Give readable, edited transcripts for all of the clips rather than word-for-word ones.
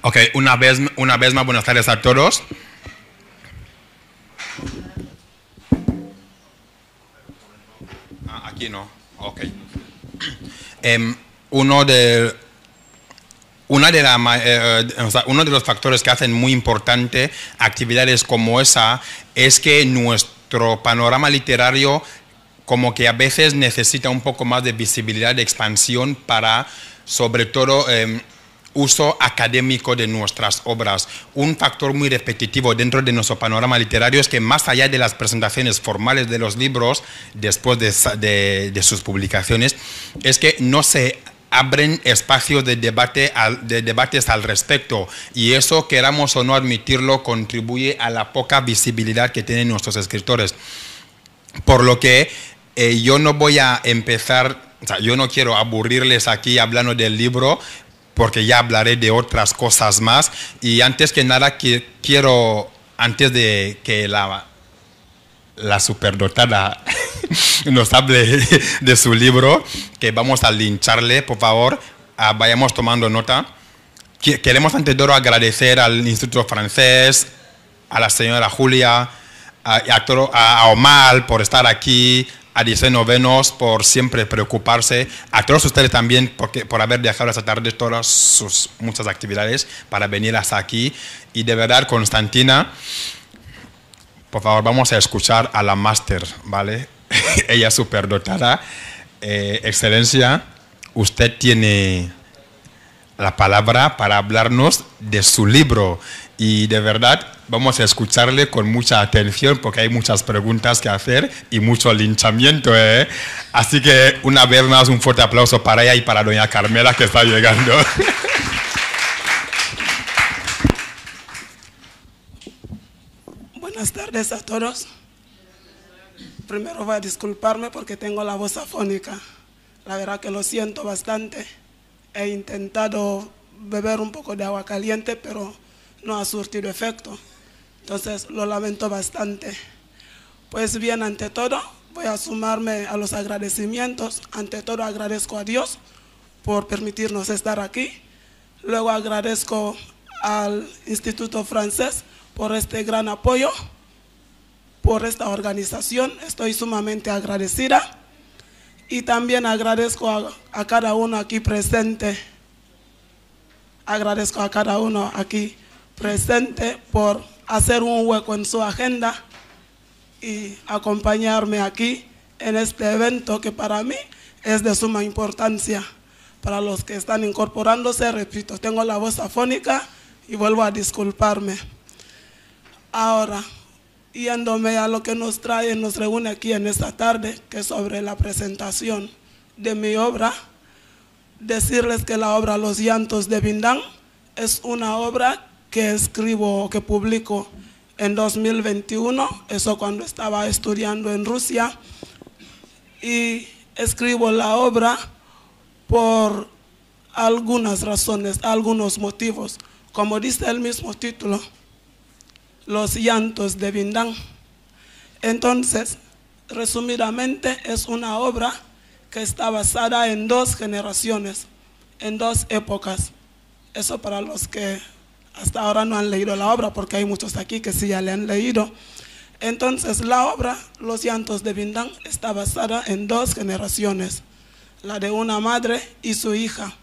Ok, una vez más, buenas tardes a todos. Aquí no, ok. Uno de los factores que hacen muy importante actividades como esa es que nuestro panorama literario como que a veces necesita un poco más de visibilidad, de expansión para, sobre todo, uso académico de nuestras obras. Un factor muy repetitivo dentro de nuestro panorama literario es que más allá de las presentaciones formales de los libros, después de sus publicaciones, es que no se abren espacios de debates al respecto, y eso, queramos o no admitirlo, contribuye a la poca visibilidad que tienen nuestros escritores. Por lo que yo no voy a empezar, o sea, yo no quiero aburrirles aquí hablando del libro, porque ya hablaré de otras cosas más. Y antes que nada quiero, antes de que la superdotada nos hable de su libro, que vamos a lincharle, por favor, vayamos tomando nota. Queremos ante todo agradecer al Instituto Francés, a la señora Julia, a Omar por estar aquí, a Dice Novenos por siempre preocuparse, a todos ustedes también por haber dejado esta tarde todas sus muchas actividades para venir hasta aquí. Y de verdad, Constantina, por favor, vamos a escuchar a la máster, ¿vale? Ella es superdotada. Excelencia, usted tiene la palabra para hablarnos de su libro, y de verdad vamos a escucharle con mucha atención porque hay muchas preguntas que hacer y mucho linchamiento, ¿eh? Así que una vez más un fuerte aplauso para ella y para doña Carmela, que está llegando. Buenas tardes a todos. Primero voy a disculparme porque tengo la voz afónica. La verdad que lo siento bastante. He intentado beber un poco de agua caliente, pero no ha surtido efecto. Entonces lo lamento bastante. Pues bien, ante todo voy a sumarme a los agradecimientos. Ante todo agradezco a Dios por permitirnos estar aquí. Luego agradezco al Instituto Francés por este gran apoyo, por esta organización. Estoy sumamente agradecida. Y también agradezco a cada uno aquí presente. Agradezco a cada uno aquí presente por hacer un hueco en su agenda y acompañarme aquí en este evento que para mí es de suma importancia. Para los que están incorporándose, repito, tengo la voz afónica y vuelvo a disculparme. Ahora, yéndome a lo que nos reúne aquí en esta tarde, que es sobre la presentación de mi obra, decirles que la obra Los llantos de Bindán es una obra que escribo, que publico en 2021, eso cuando estaba estudiando en Rusia, y escribo la obra por algunas razones, algunos motivos, como dice el mismo título, Los llantos de Bindán. Entonces, resumidamente, es una obra que está basada en dos generaciones, en dos épocas. Eso para los que hasta ahora no han leído la obra, porque hay muchos aquí que sí ya le han leído. Entonces, la obra Los llantos de Bindán está basada en dos generaciones, la de una madre y su hija.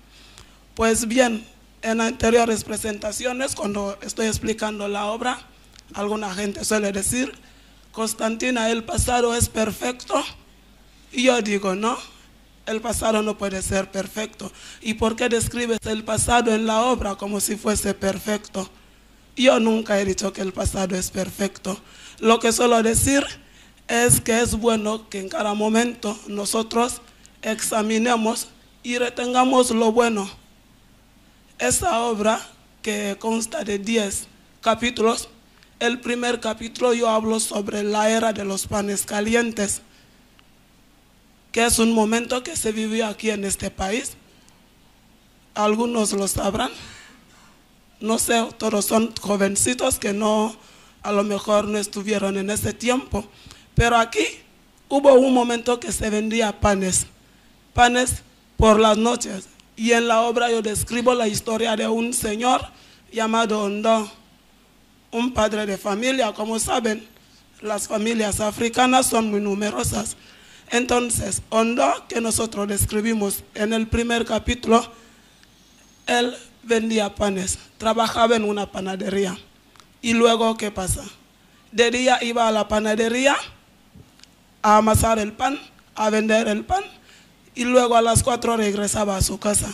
Pues bien, en anteriores presentaciones, cuando estoy explicando la obra, alguna gente suele decir: Constantina, el pasado es perfecto. Y yo digo, no, el pasado no puede ser perfecto. ¿Y por qué describes el pasado en la obra como si fuese perfecto? Yo nunca he dicho que el pasado es perfecto. Lo que suelo decir es que es bueno que en cada momento nosotros examinemos y retengamos lo bueno. Esta obra, que consta de 10 capítulos, el primer capítulo yo hablo sobre la era de los panes calientes, que es un momento que se vivió aquí en este país. Algunos lo sabrán, no sé, todos son jovencitos que no, a lo mejor no estuvieron en ese tiempo, pero aquí hubo un momento que se vendía panes por las noches. Y en la obra yo describo la historia de un señor llamado Ondo, un padre de familia. Como saben, las familias africanas son muy numerosas. Entonces, Ondo, que nosotros describimos en el primer capítulo, él vendía panes, trabajaba en una panadería. Y luego, ¿qué pasa? De día iba a la panadería a amasar el pan, a vender el pan, y luego a las 4 regresaba a su casa.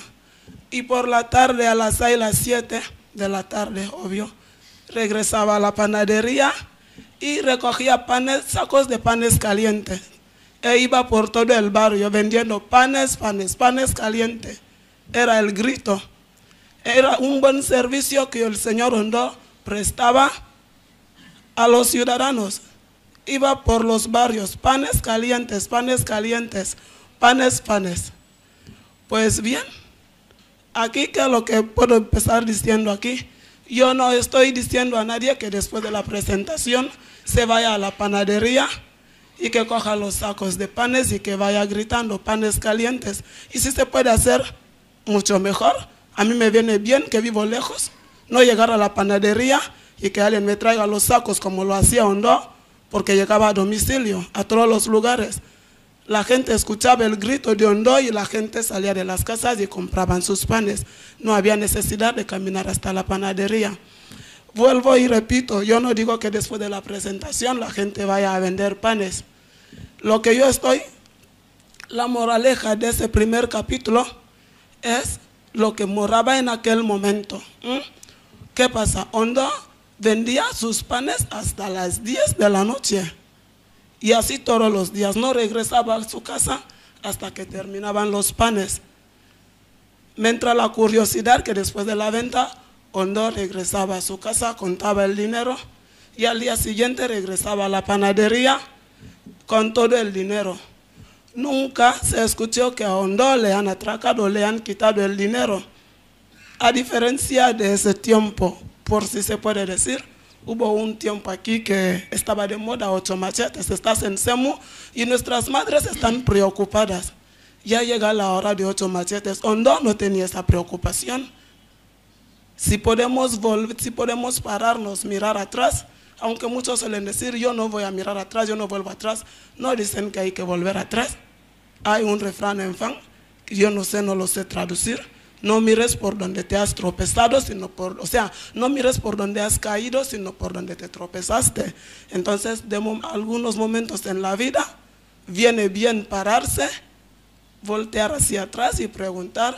Y por la tarde, a las 6, las 7 de la tarde, obvio, regresaba a la panadería y recogía panes, sacos de panes calientes. E iba por todo el barrio vendiendo panes, panes, panes calientes. Era el grito. Era un buen servicio que el señor Ondo prestaba a los ciudadanos. Iba por los barrios, panes calientes, panes calientes, panes, panes. Pues bien, aquí que es lo que puedo empezar diciendo aquí. Yo no estoy diciendo a nadie que después de la presentación se vaya a la panadería y que coja los sacos de panes y que vaya gritando panes calientes. Y si se puede hacer, mucho mejor. A mí me viene bien, que vivo lejos, no llegar a la panadería y que alguien me traiga los sacos como lo hacía Ondo, porque llegaba a domicilio, a todos los lugares. La gente escuchaba el grito de Ondo y la gente salía de las casas y compraban sus panes. No había necesidad de caminar hasta la panadería. Vuelvo y repito, yo no digo que después de la presentación la gente vaya a vender panes. Lo que yo estoy, la moraleja de ese primer capítulo es lo que moraba en aquel momento. ¿Qué pasa? Ondo vendía sus panes hasta las 10 de la noche. Y así todos los días. No regresaba a su casa hasta que terminaban los panes. Me entra la curiosidad que después de la venta, Ondo regresaba a su casa, contaba el dinero y al día siguiente regresaba a la panadería con todo el dinero. Nunca se escuchó que a Ondo le han atracado, le han quitado el dinero. A diferencia de ese tiempo, por si se puede decir, hubo un tiempo aquí que estaba de moda 8 machetes, estás en Semu y nuestras madres están preocupadas. Ya llega la hora de 8 machetes. Ondo no tenía esa preocupación. Si podemos pararnos, mirar atrás, aunque muchos suelen decir, yo no voy a mirar atrás, yo no vuelvo atrás, no dicen que hay que volver atrás. Hay un refrán en fan, que yo no lo sé traducir. No mires por donde te has tropezado, no mires por donde has caído, sino por donde te tropezaste. Entonces, de algunos momentos en la vida, viene bien pararse, voltear hacia atrás y preguntar,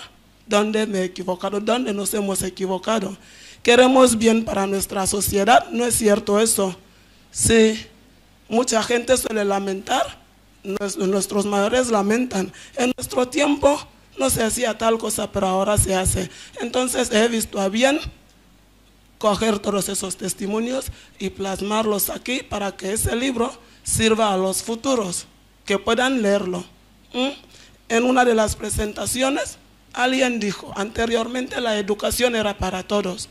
¿dónde me he equivocado? ¿Dónde nos hemos equivocado? Queremos bien para nuestra sociedad, ¿no es cierto eso? Sí, mucha gente suele lamentar, nuestros mayores lamentan. En nuestro tiempo no se hacía tal cosa, pero ahora se hace. Entonces he visto a bien coger todos esos testimonios y plasmarlos aquí para que ese libro sirva a los futuros, que puedan leerlo. En una de las presentaciones, alguien dijo, anteriormente la educación era para todos.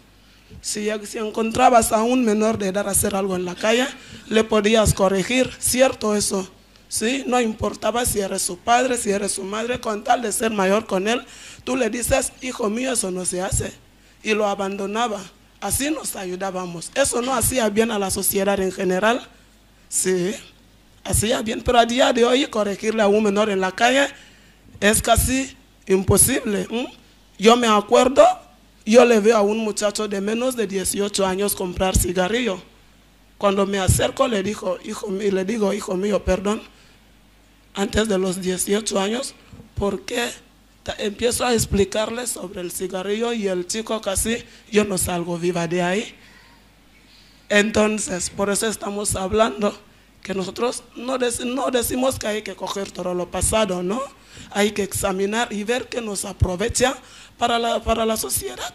Si encontrabas a un menor de edad hacer algo en la calle, le podías corregir, ¿cierto eso? ¿Sí? No importaba si eres su padre, si eres su madre, con tal de ser mayor con él, tú le dices, hijo mío, eso no se hace. Y lo abandonaba. Así nos ayudábamos. Eso no hacía bien a la sociedad en general. Sí, hacía bien, pero a día de hoy corregirle a un menor en la calle es casi imposible. Yo me acuerdo, yo le veo a un muchacho de menos de 18 años comprar cigarrillo. Cuando me acerco le digo, hijo mío, perdón, antes de los 18 años, ¿por qué? Empiezo a explicarle sobre el cigarrillo y el chico casi, yo no salgo viva de ahí. Entonces, por eso estamos hablando que nosotros no decimos que hay que coger todo lo pasado, ¿no? Hay que examinar y ver qué nos aprovecha para la sociedad,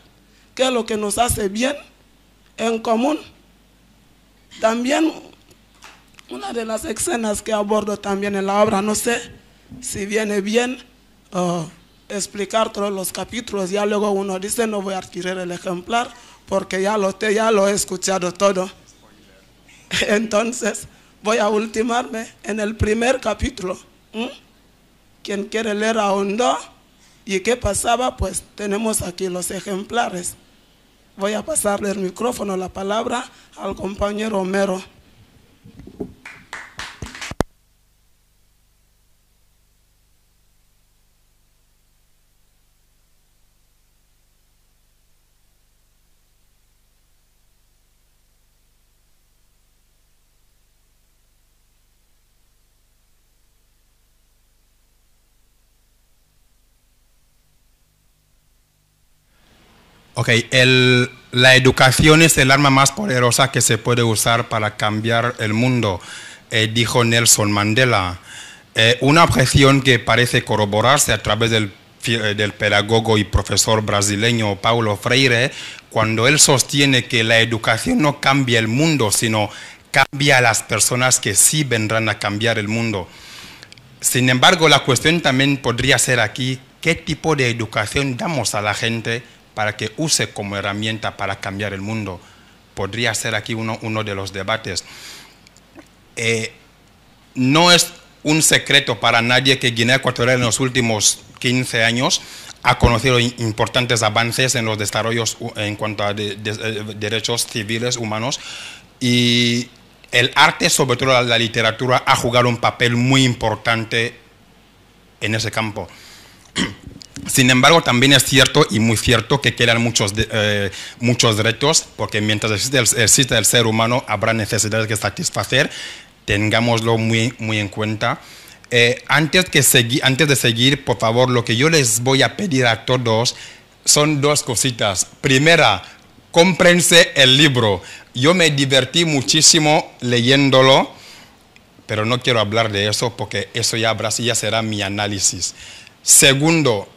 qué es lo que nos hace bien en común. También una de las escenas que abordo también en la obra, no sé si viene bien explicar todos los capítulos, ya luego uno dice no voy a adquirir el ejemplar porque ya lo he escuchado todo. Entonces voy a ultimarme en el primer capítulo. Quien quiere leer a Ondo y qué pasaba, pues tenemos aquí los ejemplares. voy a pasarle el micrófono, la palabra al compañero Homero. Ok, la educación es el arma más poderosa que se puede usar para cambiar el mundo, dijo Nelson Mandela. Una objeción que parece corroborarse a través del pedagogo y profesor brasileño Paulo Freire, cuando él sostiene que la educación no cambia el mundo, sino cambia a las personas que sí vendrán a cambiar el mundo. Sin embargo, la cuestión también podría ser aquí, ¿qué tipo de educación damos a la gente para que use como herramienta para cambiar el mundo? Podría ser aquí uno de los debates. No es un secreto para nadie que Guinea Ecuatorial en los últimos 15 años ha conocido importantes avances en los desarrollos en cuanto a derechos civiles humanos, y el arte, sobre todo la literatura, ha jugado un papel muy importante en ese campo. Sin embargo, también es cierto y muy cierto que quedan muchos retos, porque mientras existe el ser humano habrá necesidades que satisfacer, tengámoslo muy en cuenta. Antes de seguir, por favor, lo que yo les voy a pedir a todos son dos cositas. Primera, cómprense el libro. Yo me divertí muchísimo leyéndolo, pero no quiero hablar de eso porque eso ya será mi análisis. Segundo,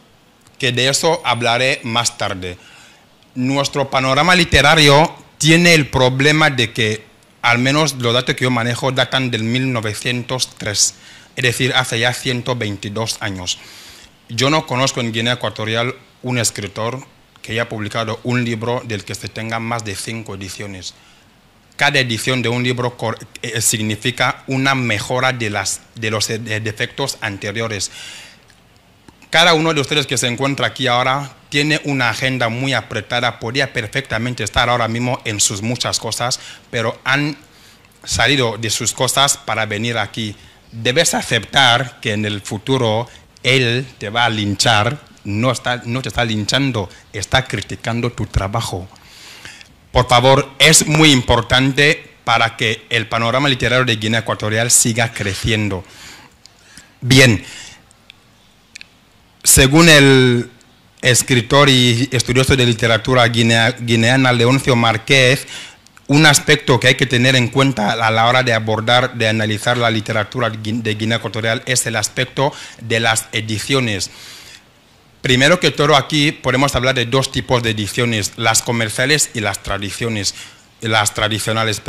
que de eso hablaré más tarde. Nuestro panorama literario tiene el problema de que, al menos los datos que yo manejo, datan del 1903, es decir, hace ya 122 años. Yo no conozco en Guinea Ecuatorial un escritor que haya publicado un libro del que se tengan más de 5 ediciones. Cada edición de un libro significa una mejora de los defectos anteriores. Cada uno de ustedes que se encuentra aquí ahora tiene una agenda muy apretada, podría perfectamente estar ahora mismo en sus muchas cosas, pero han salido de sus cosas para venir aquí. Debes aceptar que en el futuro él te va a linchar, no te está linchando, está criticando tu trabajo. Por favor, es muy importante para que el panorama literario de Guinea Ecuatorial siga creciendo. Bien. Según el escritor y estudioso de literatura guineana Leoncio Márquez, un aspecto que hay que tener en cuenta a la hora de analizar la literatura de Guinea Ecuatorial es el aspecto de las ediciones. Primero que todo, aquí podemos hablar de dos tipos de ediciones, las comerciales y las tradicionales.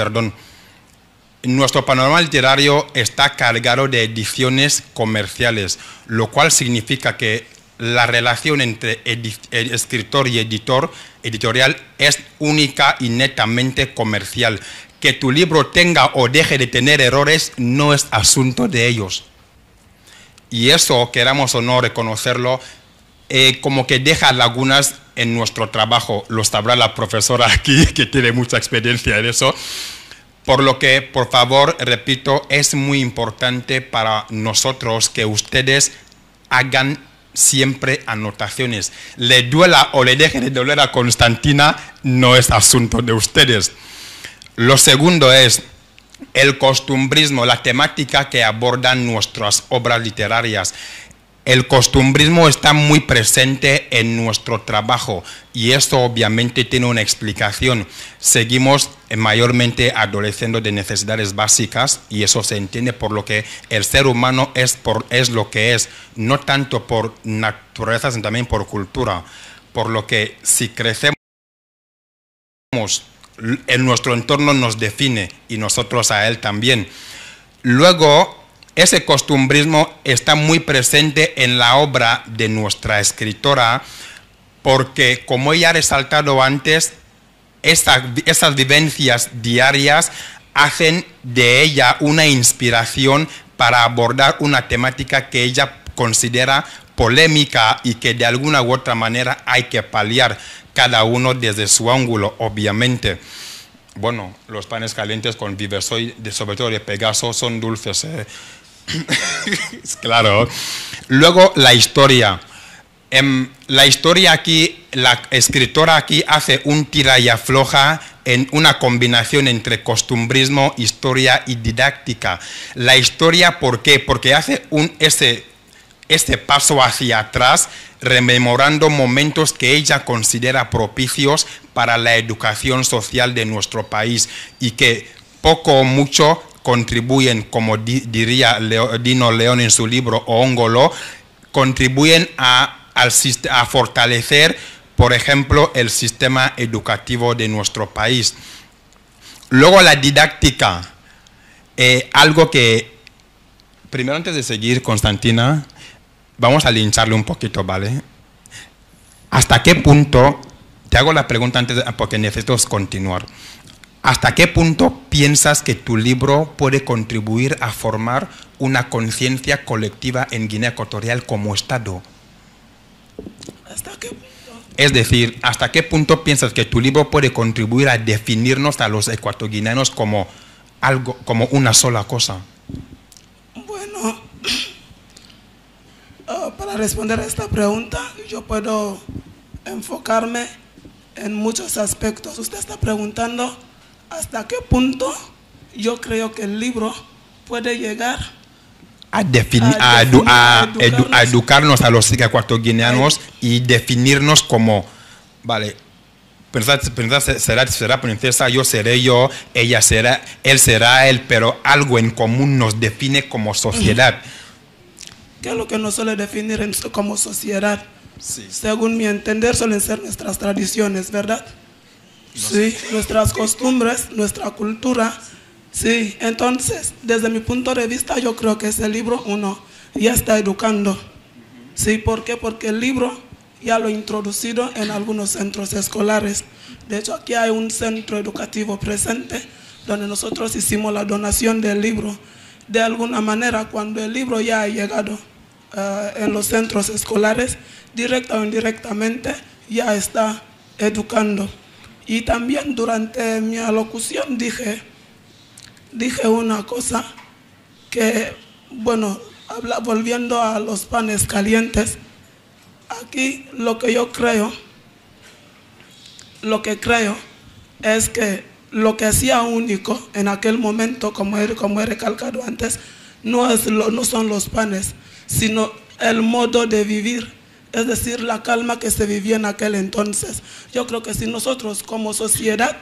Nuestro panorama literario está cargado de ediciones comerciales, lo cual significa que la relación entre escritor y editorial es única y netamente comercial. Que tu libro tenga o deje de tener errores no es asunto de ellos. Y eso, queramos o no reconocerlo, como que deja lagunas en nuestro trabajo. Lo sabrá la profesora aquí, que tiene mucha experiencia en eso. Por lo que, por favor, repito, es muy importante para nosotros que ustedes hagan siempre anotaciones. Le duela o le deje de doler a Constantina, no es asunto de ustedes. Lo segundo es el costumbrismo, la temática que abordan nuestras obras literarias. El costumbrismo está muy presente en nuestro trabajo y esto obviamente tiene una explicación. Seguimos mayormente adoleciendo de necesidades básicas y eso se entiende por lo que el ser humano es lo que es, no tanto por naturaleza, sino también por cultura. Por lo que si crecemos, en nuestro entorno nos define y nosotros a él también. Luego, ese costumbrismo está muy presente en la obra de nuestra escritora porque, como ella ha resaltado antes, esas vivencias diarias hacen de ella una inspiración para abordar una temática que ella considera polémica y que de alguna u otra manera hay que paliar cada uno desde su ángulo, obviamente. Bueno, los panes calientes con Viversoy, sobre todo de Pegaso, son dulces. Claro. Luego, la historia. La historia aquí, la escritora aquí hace un tira y afloja en una combinación entre costumbrismo, historia y didáctica. La historia, ¿por qué? Porque hace este paso hacia atrás, rememorando momentos que ella considera propicios para la educación social de nuestro país y que poco o mucho contribuyen, como diría Dino León en su libro Ongolo, contribuyen a fortalecer, por ejemplo, el sistema educativo de nuestro país. Luego la didáctica, algo que, primero antes de seguir, Constantina, vamos a lincharle un poquito, ¿vale? ¿Hasta qué punto, te hago la pregunta antes, porque necesito continuar, ¿hasta qué punto piensas que tu libro puede contribuir a formar una conciencia colectiva en Guinea Ecuatorial como Estado? ¿Hasta qué punto? Es decir, ¿hasta qué punto piensas que tu libro puede contribuir a definirnos a los ecuatoguineanos como algo, como una sola cosa? Bueno, para responder a esta pregunta, yo puedo enfocarme en muchos aspectos. Usted está preguntando hasta qué punto yo creo que el libro puede llegar a educarnos a los ecuatoguineanos y definirnos como, vale, será princesa, yo seré yo, ella será, él será él, pero algo en común nos define como sociedad. ¿Qué es lo que nos suele definir como sociedad? Sí. Según mi entender, suelen ser nuestras tradiciones, ¿verdad? Sí, nuestras costumbres, nuestra cultura. Sí, entonces, desde mi punto de vista, yo creo que ese libro, uno, ya está educando. Sí, ¿por qué? Porque el libro ya lo he introducido en algunos centros escolares. De hecho, aquí hay un centro educativo presente, donde nosotros hicimos la donación del libro. De alguna manera, cuando el libro ya ha llegado en los centros escolares, directa o indirectamente, ya está educando. Y también durante mi alocución dije una cosa que, bueno, volviendo a los panes calientes, aquí lo que creo es que lo que hacía único en aquel momento, como he recalcado antes, no son los panes, sino el modo de vivir, es decir, la calma que se vivía en aquel entonces. Yo creo que si nosotros como sociedad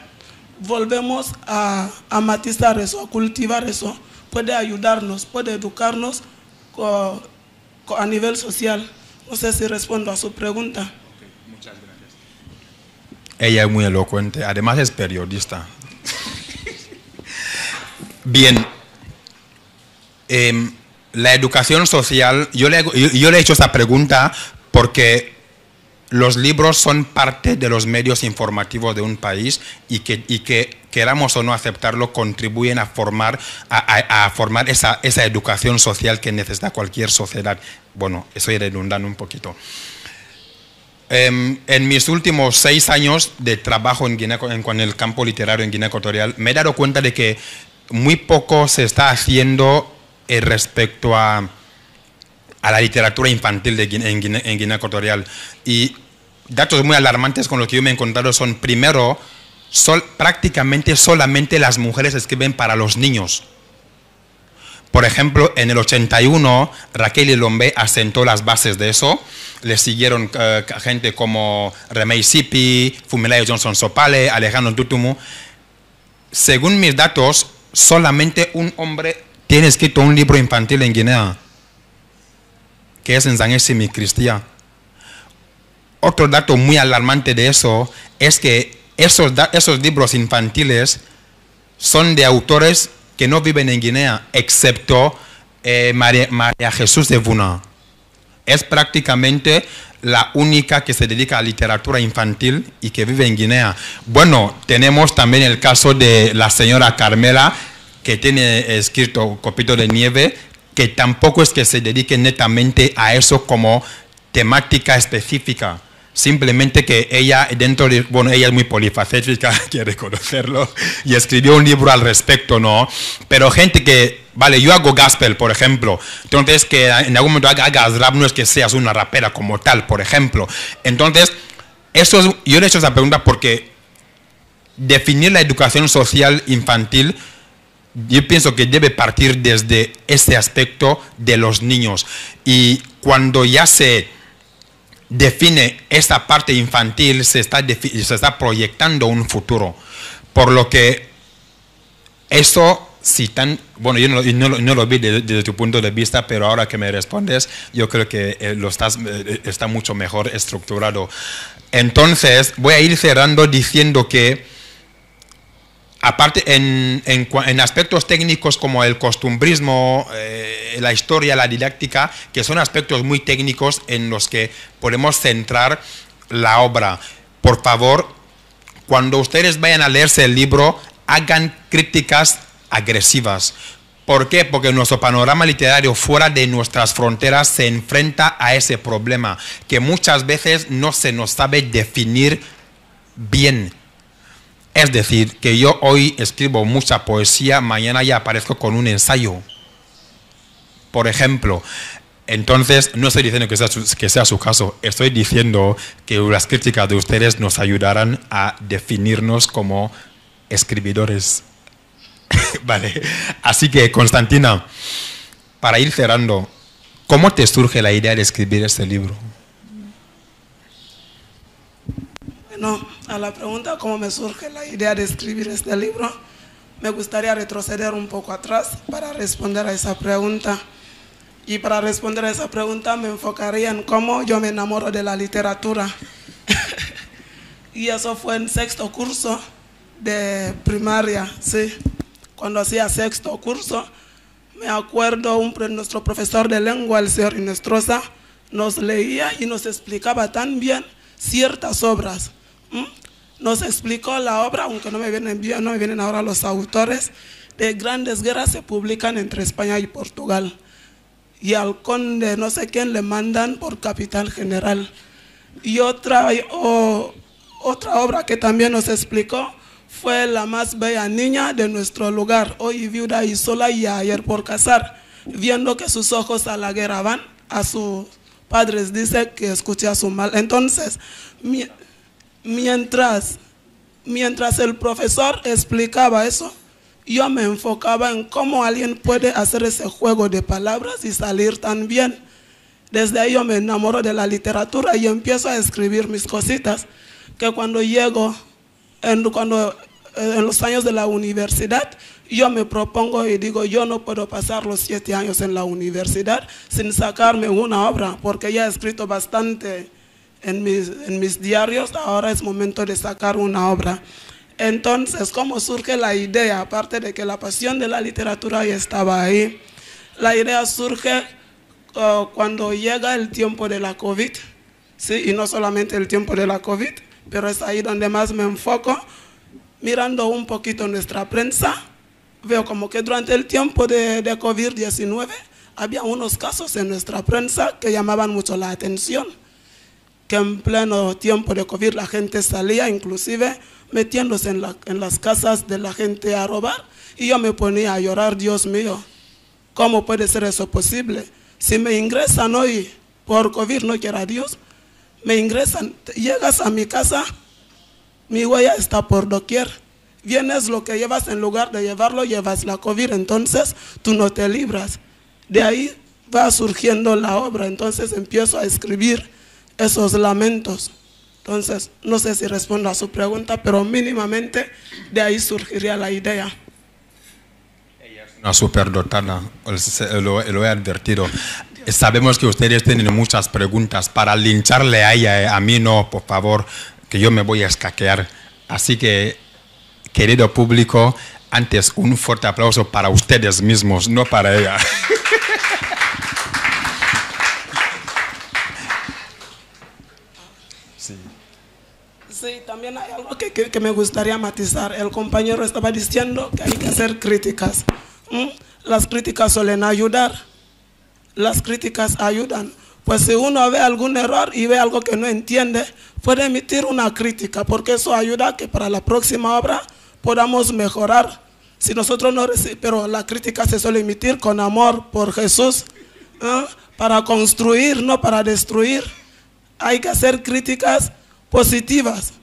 volvemos a matizar eso, a cultivar eso, puede ayudarnos, puede educarnos a nivel social. No sé si respondo a su pregunta. Okay, muchas gracias. Ella es muy elocuente, además es periodista. Bien. La educación social, yo le he hecho esta pregunta porque los libros son parte de los medios informativos de un país y que queramos o no aceptarlo, contribuyen a formar esa educación social que necesita cualquier sociedad. Bueno, estoy redundando un poquito. En mis últimos 6 años de trabajo con el campo literario en Guinea Ecuatorial, me he dado cuenta de que muy poco se está haciendo respecto a la literatura infantil en Guinea Ecuatorial. Y datos muy alarmantes con los que yo me he encontrado son, primero, prácticamente solamente las mujeres escriben para los niños. Por ejemplo, en el 81, Raquel Ilombe asentó las bases de eso. Le siguieron gente como Remey Sipi, Fumilayo Johnson Sopale, Alejandro Tutumu. Según mis datos, solamente un hombre tiene escrito un libro infantil en Guinea, que es Nzangésimi Cristia. Otro dato muy alarmante de eso es que esos libros infantiles son de autores que no viven en Guinea, excepto María Jesús de Vuna. Es prácticamente la única que se dedica a literatura infantil y que vive en Guinea. Bueno, tenemos también el caso de la señora Carmela, que tiene escrito Copito de Nieve, que tampoco es que se dedique netamente a eso como temática específica. Simplemente que ella, ella es muy polifacética, hay que reconocerlo, y escribió un libro al respecto, ¿no? Pero gente que, vale, yo hago gospel, por ejemplo, entonces que en algún momento hagas rap no es que seas una rapera como tal, por ejemplo. Entonces, yo le he hecho esa pregunta porque definir la educación social infantil, yo pienso que debe partir desde ese aspecto de los niños. Y cuando ya se define esta parte infantil, se está proyectando un futuro. Por lo que eso, bueno, yo no lo vi desde tu punto de vista, pero ahora que me respondes, yo creo que está mucho mejor estructurado. Entonces, voy a ir cerrando diciendo que, aparte, en aspectos técnicos como el costumbrismo, la historia, la didáctica, que son aspectos muy técnicos en los que podemos centrar la obra. Por favor, cuando ustedes vayan a leerse el libro, hagan críticas agresivas. ¿Por qué? Porque nuestro panorama literario fuera de nuestras fronteras se enfrenta a ese problema, que muchas veces no se nos sabe definir bien. Es decir, que yo hoy escribo mucha poesía, mañana ya aparezco con un ensayo, por ejemplo. Entonces, no estoy diciendo que sea su caso, estoy diciendo que las críticas de ustedes nos ayudarán a definirnos como escribidores. Vale. Así que, Constantina, para ir cerrando, ¿cómo te surge la idea de escribir este libro? Bueno, a la pregunta cómo me surge la idea de escribir este libro, me gustaría retroceder un poco atrás para responder a esa pregunta. Y para responder a esa pregunta me enfocaría en cómo yo me enamoro de la literatura. Y eso fue en 6º curso de primaria, sí. Cuando hacía 6º curso, me acuerdo nuestro profesor de lengua, el señor Inestrosa, nos leía y nos explicaba tan bien ciertas obras. Nos explicó la obra, aunque no me vienen ahora los autores, de Grandes Guerras se publican entre España y Portugal. Y al conde no sé quién le mandan por capitán general. Y otra obra que también nos explicó fue La más bella niña de nuestro lugar, hoy viuda y sola y ayer por casar. Viendo que sus ojos a la guerra van, a sus padres dice que escuche a su mal. Entonces, mientras el profesor explicaba eso, yo me enfocaba en cómo alguien puede hacer ese juego de palabras y salir tan bien. Desde ahí yo me enamoro de la literatura y empiezo a escribir mis cositas, que cuando llego, en los años de la universidad, yo me propongo y digo, yo no puedo pasar los 7 años en la universidad sin sacarme una obra, porque ya he escrito bastante en mis diarios, ahora es momento de sacar una obra. Entonces, ¿cómo surge la idea? Aparte de que la pasión de la literatura ya estaba ahí, la idea surge cuando llega el tiempo de la COVID, ¿sí? Y no solamente el tiempo de la COVID, pero es ahí donde más me enfoco. Mirando un poquito nuestra prensa, veo como que durante el tiempo de COVID-19 había unos casos en nuestra prensa que llamaban mucho la atención, que en pleno tiempo de COVID la gente salía, inclusive metiéndose en las casas de la gente a robar, y yo me ponía a llorar, Dios mío, ¿cómo puede ser eso posible? Si me ingresan hoy por COVID, no quiera Dios, me ingresan, llegas a mi casa, mi huella está por doquier, vienes lo que llevas, en lugar de llevarlo, llevas la COVID, entonces tú no te libras. De ahí va surgiendo la obra, entonces empiezo a escribir esos lamentos. Entonces, no sé si respondo a su pregunta, pero mínimamente de ahí surgiría la idea. Ella es una superdotada, lo he advertido. Sabemos que ustedes tienen muchas preguntas. Para lincharle a ella, a mí no, por favor, que yo me voy a escaquear. Así que, querido público, antes un fuerte aplauso para ustedes mismos, no para ella. Sí, también hay algo que me gustaría matizar. El compañero estaba diciendo que hay que hacer críticas. Las críticas suelen ayudar. Las críticas ayudan. Pues si uno ve algún error y ve algo que no entiende, puede emitir una crítica, porque eso ayuda a que para la próxima obra podamos mejorar. Si nosotros no recibimos, pero la crítica se suele emitir con amor por Jesús, para construir, no para destruir. Hay que hacer críticas positivas.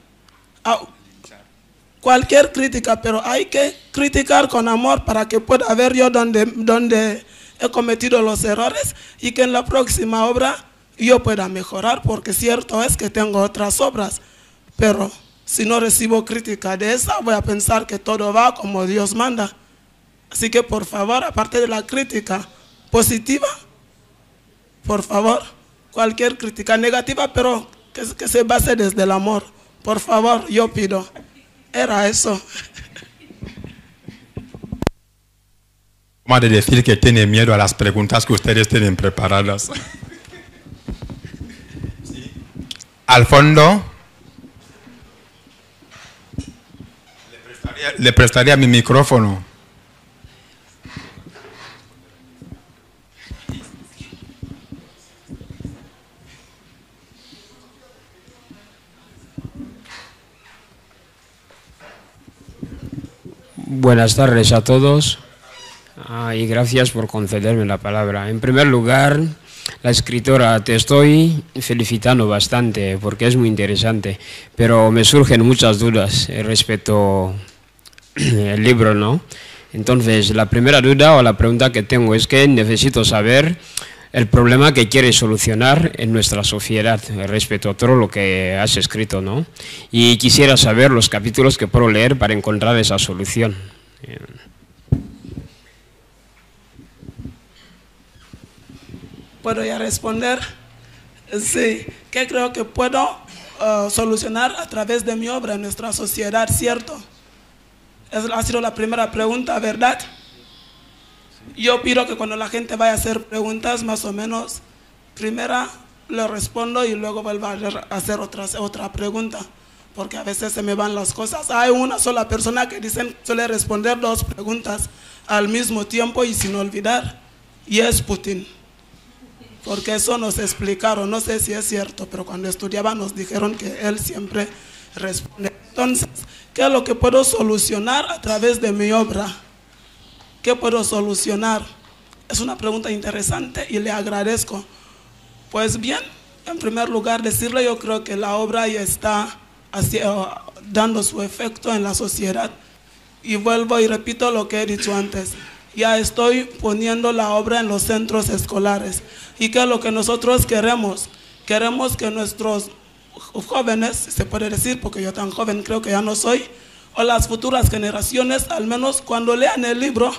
Cualquier crítica, pero hay que criticar con amor para que pueda ver yo donde he cometido los errores y que en la próxima obra yo pueda mejorar, porque cierto es que tengo otras obras, pero si no recibo crítica de esa, voy a pensar que todo va como Dios manda. Así que por favor, aparte de la crítica positiva, por favor, cualquier crítica negativa, pero que se base desde el amor. Por favor, yo pido. Era eso. De decir que tiene miedo a las preguntas que ustedes tienen preparadas. Sí. Al fondo, le prestaría mi micrófono. Buenas tardes a todos. Y gracias por concederme la palabra. En primer lugar, la escritora, te estoy felicitando bastante porque es muy interesante, pero me surgen muchas dudas respecto al libro, ¿no? Entonces, la primera duda o la pregunta que tengo es que necesito saber el problema que quieres solucionar en nuestra sociedad respecto a todo lo que has escrito, ¿no? Y quisiera saber los capítulos que puedo leer para encontrar esa solución. ¿Puedo ya responder? Sí, que creo que puedo solucionar a través de mi obra en nuestra sociedad, ¿cierto? Esa ha sido la primera pregunta, ¿verdad? Yo pido que cuando la gente vaya a hacer preguntas, más o menos, primera le respondo y luego vuelva a hacer otra pregunta, porque a veces se me van las cosas. Hay una sola persona que suele responder 2 preguntas al mismo tiempo y sin olvidar, y es Putin. Porque eso nos explicaron, no sé si es cierto, pero cuando estudiaba nos dijeron que él siempre responde. Entonces, ¿qué es lo que puedo solucionar a través de mi obra? ¿Qué puedo solucionar? Es una pregunta interesante y le agradezco. Pues bien, en primer lugar decirle, yo creo que la obra ya está dando su efecto en la sociedad. Y vuelvo y repito lo que he dicho antes. Ya estoy poniendo la obra en los centros escolares. ¿Y qué es lo que nosotros queremos? Queremos que nuestros jóvenes, se puede decir, porque yo tan joven creo que ya no soy, o las futuras generaciones, al menos cuando lean el libro,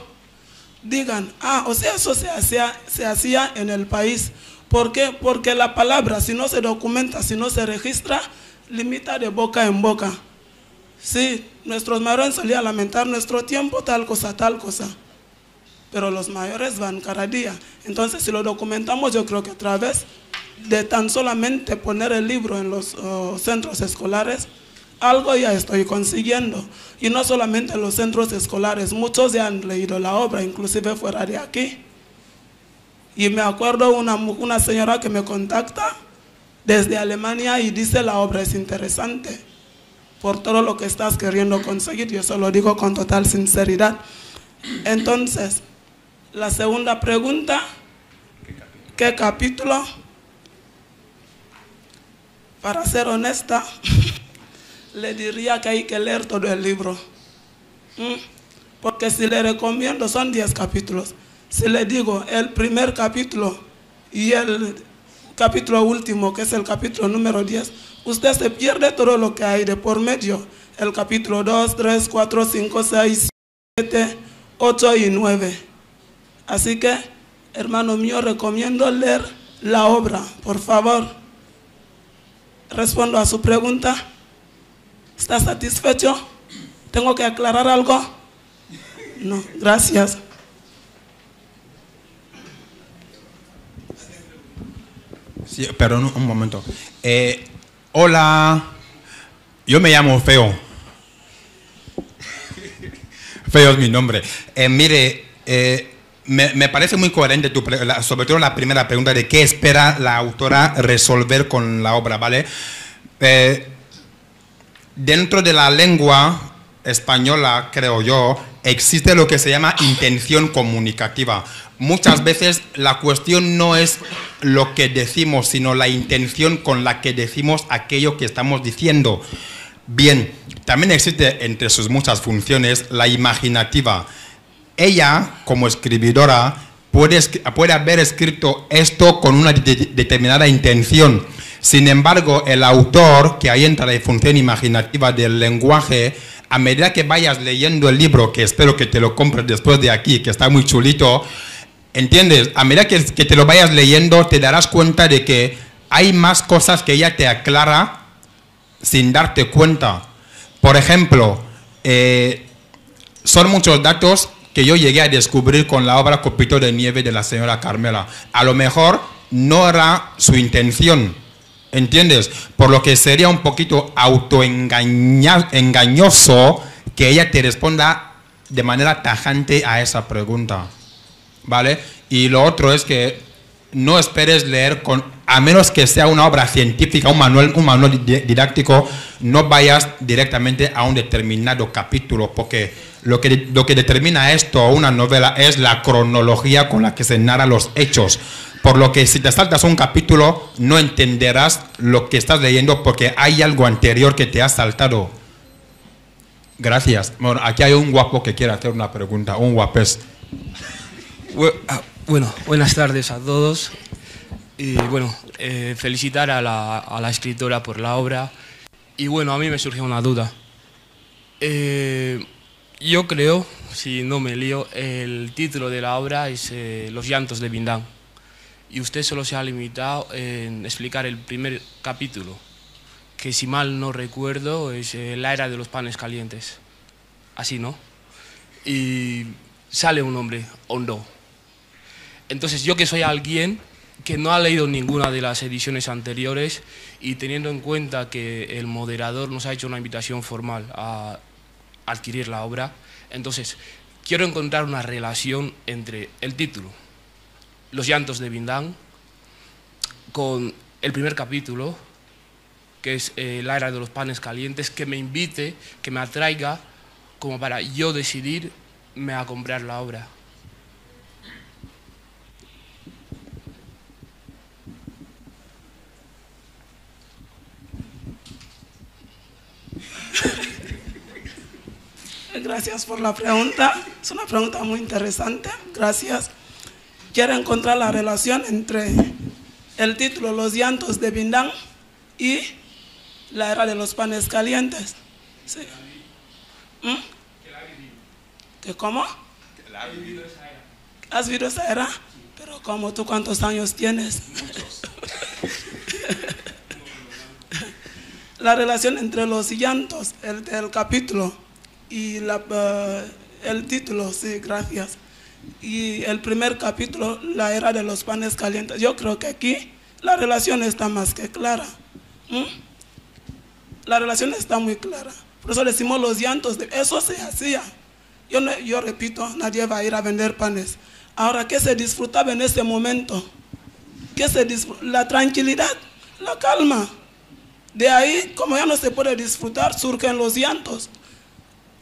digan, o sea, eso se hacía en el país. ¿Por qué? Porque la palabra, si no se documenta, si no se registra, limita de boca en boca. Sí, nuestros mayores solían a lamentar nuestro tiempo, tal cosa, pero los mayores van cada día. Entonces, si lo documentamos, yo creo que a través de tan solamente poner el libro en los centros escolares, algo ya estoy consiguiendo. Y no solamente en los centros escolares, muchos ya han leído la obra, inclusive fuera de aquí. Y me acuerdo una señora que me contacta desde Alemania y dice, la obra es interesante por todo lo que estás queriendo conseguir. Yo se lo digo con total sinceridad. Entonces, la segunda pregunta, ¿qué capítulo? Para ser honesta, le diría que hay que leer todo el libro. Porque si le recomiendo, son 10 capítulos. Si le digo el primer capítulo y el capítulo último, que es el capítulo número 10, usted se pierde todo lo que hay de por medio. El capítulo 2, 3, 4, 5, 6, 7, 8 y 9. Así que, hermano mío, recomiendo leer la obra, por favor. Respondo a su pregunta. ¿Está satisfecho? ¿Tengo que aclarar algo? No, gracias. Sí, perdón, un momento. Hola, yo me llamo Feo. Feo es mi nombre. Mire, me parece muy coherente sobre todo la primera pregunta de qué espera la autora resolver con la obra, ¿vale? Dentro de la lengua española, creo yo, existe lo que se llama intención comunicativa. Muchas veces la cuestión no es lo que decimos, sino la intención con la que decimos aquello que estamos diciendo. Bien, también existe entre sus muchas funciones la imaginativa. Ella, como escribidora, puede haber escrito esto con una determinada intención. Sin embargo, el autor, que ahí entra la función imaginativa del lenguaje, a medida que vayas leyendo el libro, que espero que te lo compres después de aquí, que está muy chulito, ¿entiendes? A medida que te lo vayas leyendo, te darás cuenta de que hay más cosas que ella te aclara sin darte cuenta. Por ejemplo, son muchos datos que yo llegué a descubrir con la obra Copito de Nieve de la señora Carmela. A lo mejor no era su intención, ¿entiendes? Por lo que sería un poquito engañoso que ella te responda de manera tajante a esa pregunta, ¿vale? Y lo otro es que no esperes leer a menos que sea una obra científica, un manual didáctico, no vayas directamente a un determinado capítulo, porque lo que determina esto, una novela, es la cronología con la que se narran los hechos. Por lo que si te saltas un capítulo, no entenderás lo que estás leyendo porque hay algo anterior que te has saltado. Gracias. Bueno, aquí hay un guapo que quiere hacer una pregunta, un guapés. Bueno, buenas tardes a todos. Y bueno, felicitar a la escritora por la obra. Y bueno, a mí me surge una duda. Yo creo, si no me lío, el título de la obra es Los llantos de Bindán. Y usted solo se ha limitado en explicar el primer capítulo, que si mal no recuerdo es la era de los panes calientes. Así, ¿no? Y sale un hombre, Hondo. Entonces yo, que soy alguien que no ha leído ninguna de las ediciones anteriores y teniendo en cuenta que el moderador nos ha hecho una invitación formal a adquirir la obra, entonces quiero encontrar una relación entre el título, Los llantos de Bindán, con el primer capítulo, que es la era de los panes calientes, que me invite, que me atraiga, como para yo decidirme a comprar la obra. Gracias por la pregunta. Es una pregunta muy interesante. Gracias. Quiero encontrar la relación entre el título Los llantos de Bindán y la era de los panes calientes. Sí. ¿Qué cómo? ¿Has vivido esa era? Pero ¿cómo? ¿Tú cuántos años tienes? La relación entre los llantos, el capítulo y el título, sí, gracias. Y el primer capítulo, la era de los panes calientes. Yo creo que aquí la relación está más que clara. La relación está muy clara. Por eso decimos los llantos. Eso se hacía. Yo repito, nadie va a ir a vender panes. Ahora, ¿qué se disfrutaba en ese momento? La tranquilidad, la calma. De ahí, como ya no se puede disfrutar, surgen los llantos.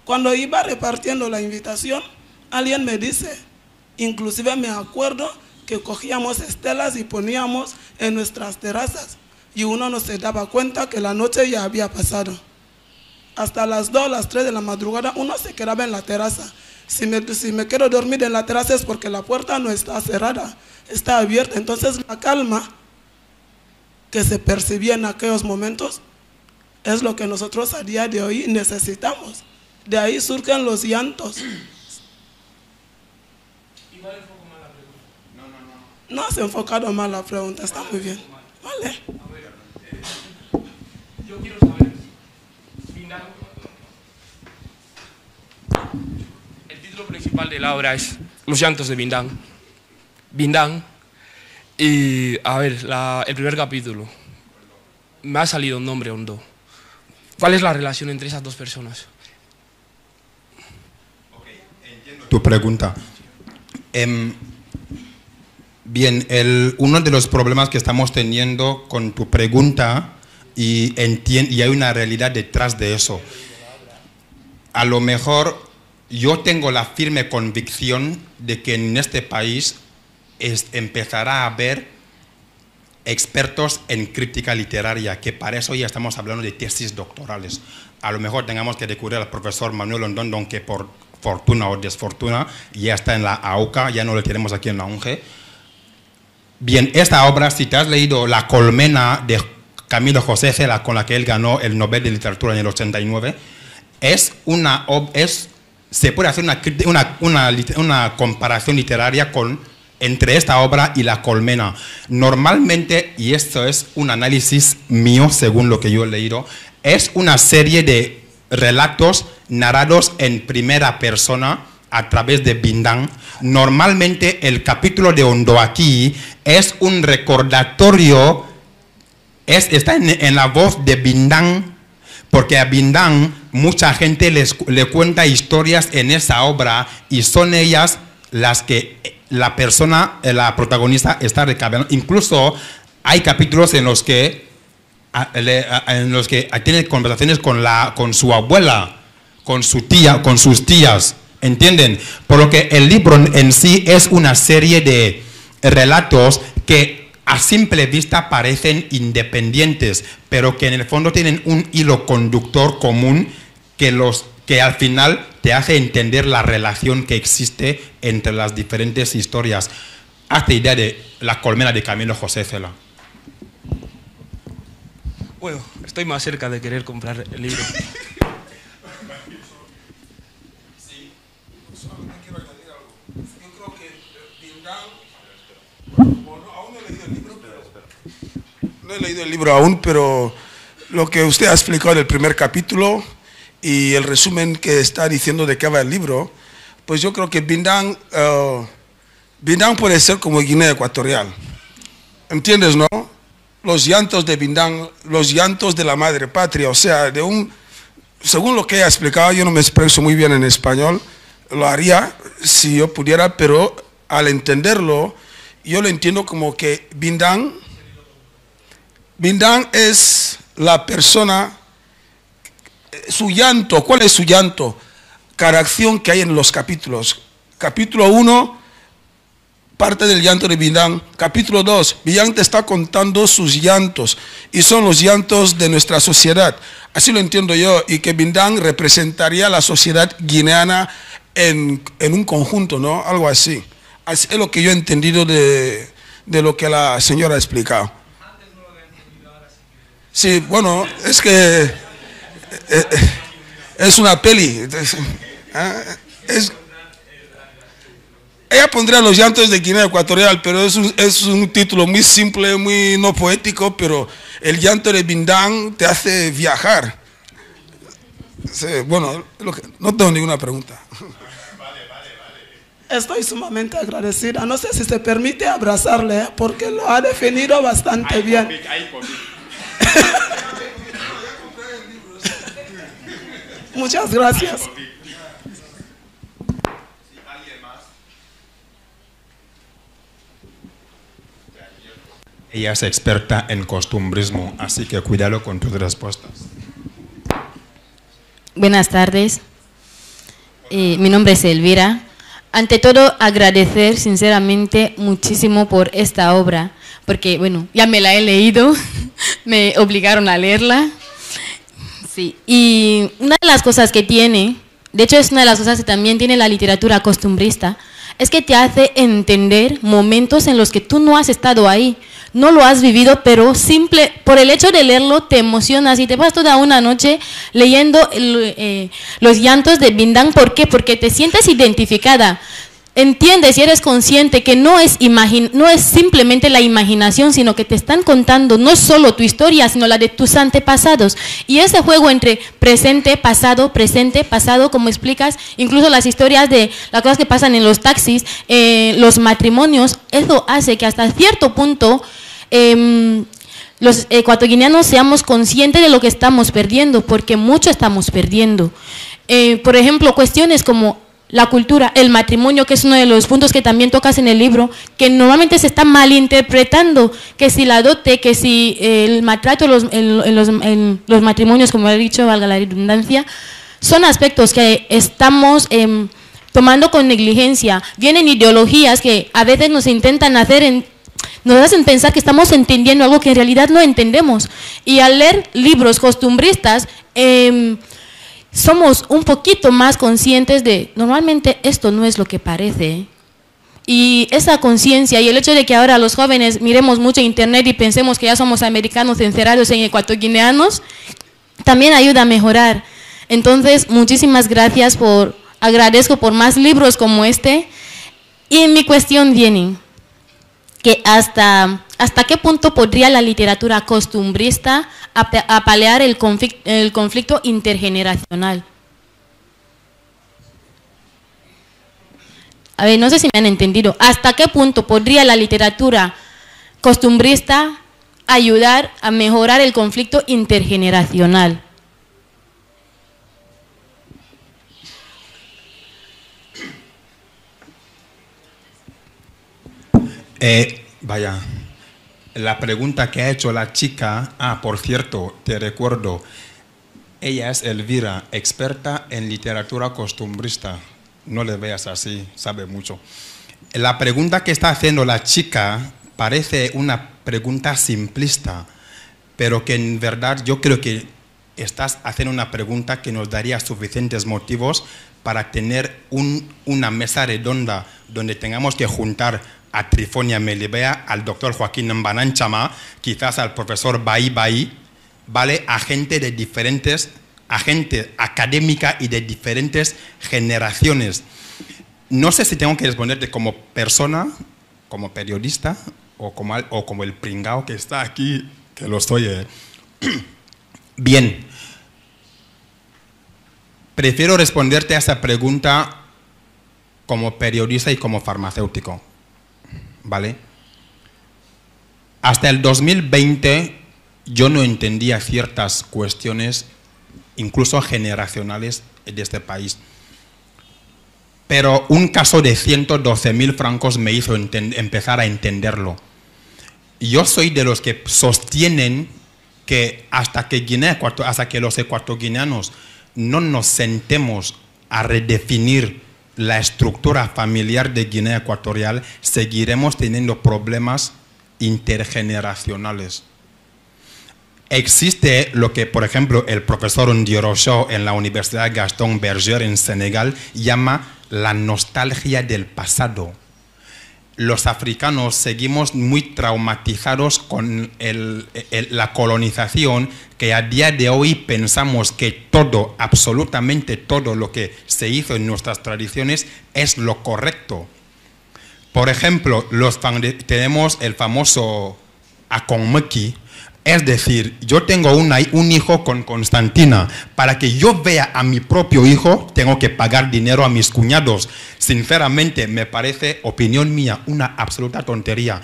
Cuando iba repartiendo la invitación, alguien me dice, inclusive me acuerdo que cogíamos estelas y poníamos en nuestras terrazas y uno no se daba cuenta que la noche ya había pasado. Hasta las 2, las 3 de la madrugada uno se quedaba en la terraza. Si me quiero dormir en la terraza es porque la puerta no está cerrada, está abierta. Entonces la calma que se percibía en aquellos momentos es lo que nosotros a día de hoy necesitamos. De ahí surgen los llantos. No has enfocado mal la pregunta, está muy bien. Vale. Yo quiero saber, el título principal de la obra es Los llantos de Bindán. Bindán, y a ver, el primer capítulo, me ha salido un nombre Hondo. ¿Cuál es la relación entre esas dos personas? Tu pregunta. Bien, uno de los problemas que estamos teniendo con tu pregunta, y hay una realidad detrás de eso. A lo mejor yo tengo la firme convicción de que en este país empezará a haber expertos en crítica literaria, que para eso ya estamos hablando de tesis doctorales. A lo mejor tengamos que recurrir al profesor Manuel Ondondón, que por fortuna o desfortuna ya está en la AUCA, ya no lo tenemos aquí en la UNGE. Bien, esta obra, si te has leído La colmena de Camilo José Cela, con la que él ganó el Nobel de Literatura en el 89, se puede hacer una comparación literaria entre esta obra y La colmena. Normalmente, y esto es un análisis mío según lo que yo he leído, es una serie de relatos narrados en primera persona a través de Bindán. Normalmente el capítulo de Ondoaquí es un recordatorio, está en la voz de Bindán, porque a Bindán mucha gente le cuenta historias en esa obra y son ellas las que la protagonista está recabando. Incluso hay capítulos en los que tiene conversaciones con su abuela, con su tía, con sus tías, ¿entienden? Por lo que el libro en sí es una serie de relatos que a simple vista parecen independientes, pero que en el fondo tienen un hilo conductor común que al final te hace entender la relación que existe entre las diferentes historias. Hazte idea de La colmena de Camilo José Cela. Bueno, estoy más cerca de querer comprar el libro. Sí, solamente quiero añadir algo. Yo creo que Bindán, aún no he leído el libro, no he leído el libro aún, pero lo que usted ha explicado en el primer capítulo y el resumen que está diciendo de qué va el libro, pues yo creo que Bindán puede ser como Guinea Ecuatorial. ¿Entiendes, no? Los llantos de Bindán, los llantos de la madre patria, o sea, según lo que ella ha explicado, yo no me expreso muy bien en español, lo haría si yo pudiera, pero al entenderlo, yo lo entiendo como que Bindán es la persona, su llanto. ¿Cuál es su llanto? Cada acción que hay en los capítulos. Capítulo 1, parte del llanto de Bindán. Capítulo 2, Bindán te está contando sus llantos, y son los llantos de nuestra sociedad. Así lo entiendo yo, y que Bindán representaría la sociedad guineana en un conjunto, ¿no? Algo así. Es lo que yo he entendido de lo que la señora ha explicado. Sí, bueno, es que es una peli. Ella pondría los llantos de Guinea Ecuatorial, pero es un título muy simple, muy no poético, pero el llanto de Bindán te hace viajar. Sí, bueno, no tengo ninguna pregunta. Estoy sumamente agradecida. No sé si se permite abrazarle, porque lo ha definido bastante bien. Muchas gracias. Ella es experta en costumbrismo, así que cuidado con tus respuestas. Buenas tardes. Mi nombre es Elvira. Ante todo, agradecer sinceramente muchísimo por esta obra, porque, bueno, ya me la he leído, me obligaron a leerla. Sí. Y una de las cosas que tiene, de hecho es una de las cosas que también tiene la literatura costumbrista, es que te hace entender momentos en los que tú no has estado ahí, no lo has vivido, pero por el hecho de leerlo te emocionas y te vas toda una noche leyendo los llantos de Bindán. ¿Por qué? Porque te sientes identificada. Entiendes y eres consciente que no es simplemente la imaginación, sino que te están contando no solo tu historia, sino la de tus antepasados. Y ese juego entre presente, pasado, como explicas, incluso las historias de las cosas que pasan en los taxis, los matrimonios, eso hace que hasta cierto punto los ecuatoguineanos seamos conscientes de lo que estamos perdiendo, porque mucho estamos perdiendo. Por ejemplo, cuestiones como la cultura, el matrimonio, que es uno de los puntos que también tocas en el libro, que normalmente se está malinterpretando, que si la dote, que si el maltrato en los matrimonios, como he dicho, valga la redundancia, son aspectos que estamos tomando con negligencia. Vienen ideologías que a veces nos intentan nos hacen pensar que estamos entendiendo algo que en realidad no entendemos. Y al leer libros costumbristas, somos un poquito más conscientes de, normalmente esto no es lo que parece. Y esa conciencia y el hecho de que ahora los jóvenes miremos mucho internet y pensemos que ya somos americanos encerrados en ecuatoguineanos, también ayuda a mejorar. Entonces, muchísimas gracias agradezco por más libros como este. Y mi cuestión viene, que hasta qué punto podría la literatura costumbrista apalear el conflicto intergeneracional. A ver, no sé si me han entendido. ¿Hasta qué punto podría la literatura costumbrista ayudar a mejorar el conflicto intergeneracional? Vaya, la pregunta que ha hecho la chica, por cierto, te recuerdo, ella es Elvira, experta en literatura costumbrista. No le veas así, sabe mucho. La pregunta que está haciendo la chica parece una pregunta simplista, pero que en verdad yo creo que estás haciendo una pregunta que nos daría suficientes motivos para tener una mesa redonda donde tengamos que juntar a Trifonia Melibea, al doctor Joaquín Mbananchama, quizás al profesor Bai Bai, ¿vale? A gente académica y de diferentes generaciones. No sé si tengo que responderte como persona, como periodista, o como el pringao que está aquí, que lo soy. Bien. Prefiero responderte a esa pregunta como periodista y como farmacéutico. ¿Vale? Hasta el 2020 yo no entendía ciertas cuestiones, incluso generacionales, de este país. Pero un caso de 112.000 francos me hizo empezar a entenderlo. Yo soy de los que sostienen que hasta que los ecuatoguineanos no nos sentemos a redefinir la estructura familiar de Guinea Ecuatorial, seguiremos teniendo problemas intergeneracionales. Existe lo que, por ejemplo, el profesor Ndiorocho en la Universidad Gaston Berger en Senegal llama la nostalgia del pasado. Los africanos seguimos muy traumatizados con la colonización, que a día de hoy pensamos que todo, absolutamente todo lo que se hizo en nuestras tradiciones es lo correcto. Por ejemplo, tenemos el famoso Akonmeki, es decir, yo tengo un hijo con Constantina. Para que yo vea a mi propio hijo, tengo que pagar dinero a mis cuñados. Sinceramente, me parece, opinión mía, una absoluta tontería.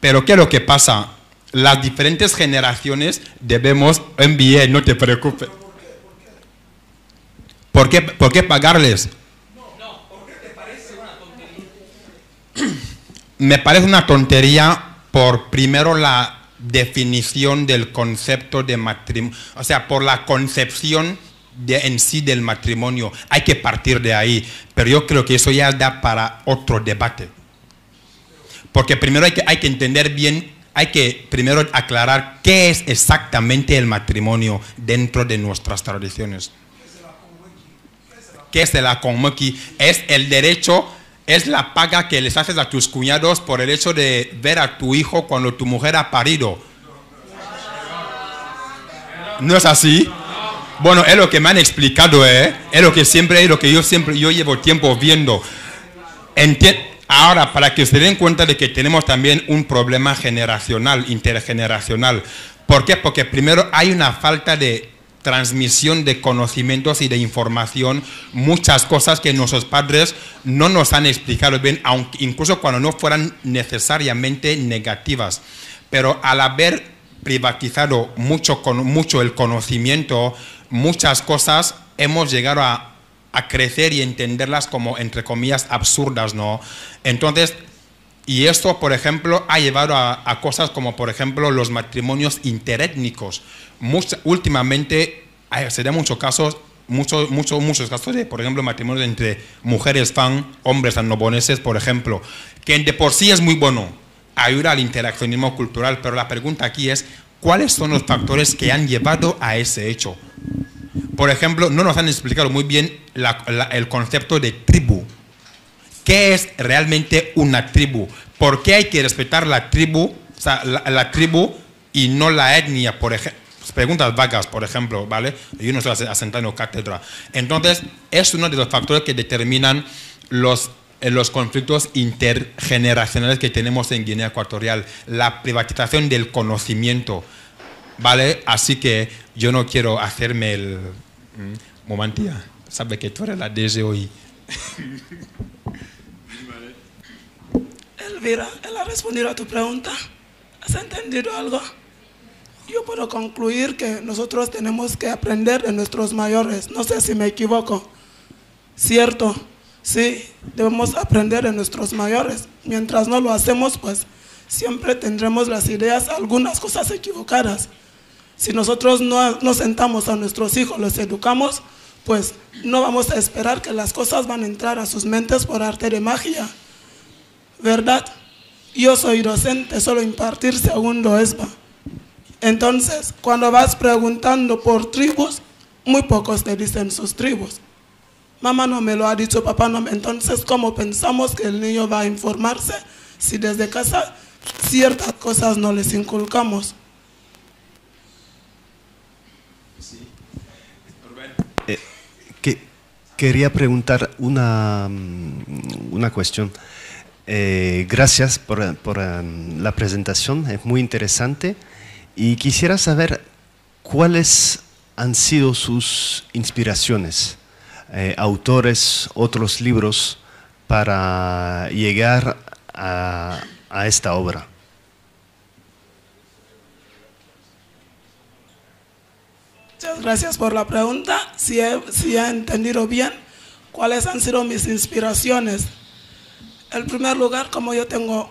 Pero ¿qué es lo que pasa? Las diferentes generaciones debemos enviar, no te preocupes. ¿Por qué pagarles? No, ¿por qué te parece una tontería? Me parece una tontería por, primero, la definición del concepto de matrimonio, o sea, por la concepción en sí del matrimonio. Hay que partir de ahí, pero yo creo que eso ya da para otro debate. Porque primero hay que entender bien, hay que primero aclarar qué es exactamente el matrimonio dentro de nuestras tradiciones. ¿Qué es el Akonmeki? Es el derecho, es la paga que les haces a tus cuñados por el hecho de ver a tu hijo cuando tu mujer ha parido. ¿No es así? Bueno, es lo que me han explicado, es lo que yo llevo tiempo viendo. Ahora, para que se den cuenta de que tenemos también un problema generacional, intergeneracional. ¿Por qué? Porque primero hay una falta de transmisión de conocimientos y de información, muchas cosas que nuestros padres no nos han explicado bien, aunque incluso cuando no fueran necesariamente negativas. Pero al haber privatizado mucho el conocimiento, muchas cosas hemos llegado a a crecer y entenderlas como, entre comillas, absurdas, ¿no? Entonces, y esto, por ejemplo, ha llevado a cosas como, por ejemplo, los matrimonios interétnicos. Últimamente, se da muchos casos de, por ejemplo, matrimonios entre mujeres fan, hombres anoboneses, por ejemplo, que de por sí es muy bueno, ayuda al interaccionismo cultural, pero la pregunta aquí es, ¿cuáles son los factores que han llevado a ese hecho? Por ejemplo, no nos han explicado muy bien el concepto de tribu. ¿Qué es realmente una tribu? ¿Por qué hay que respetar la tribu, o sea, la tribu y no la etnia, por ejemplo? Preguntas vagas, por ejemplo, ¿vale? Yo no estoy asentando cátedra. Entonces, es uno de los factores que determinan los conflictos intergeneracionales que tenemos en Guinea Ecuatorial, la privatización del conocimiento, ¿vale? Así que yo no quiero hacerme el... Momentía, sabe que tú eres la DG hoy. Elvira, él ha respondido a tu pregunta. ¿Has entendido algo? Yo puedo concluir que nosotros tenemos que aprender de nuestros mayores. No sé si me equivoco. ¿Cierto? Sí, debemos aprender de nuestros mayores. Mientras no lo hacemos, pues siempre tendremos las ideas, algunas cosas equivocadas. Si nosotros no sentamos a nuestros hijos, los educamos, pues no vamos a esperar que las cosas van a entrar a sus mentes por arte de magia. ¿Verdad? Yo soy docente, solo impartir segundo ESBA. Entonces, cuando vas preguntando por tribus, muy pocos te dicen sus tribus. Mamá no me lo ha dicho, papá no me... Entonces, ¿cómo pensamos que el niño va a informarse si desde casa ciertas cosas no les inculcamos? Quería preguntar una cuestión. Gracias por la presentación, es muy interesante. Y quisiera saber cuáles han sido sus inspiraciones, autores, otros libros, para llegar a esta obra. Muchas gracias por la pregunta. Si he entendido bien, ¿cuáles han sido mis inspiraciones? En primer lugar, como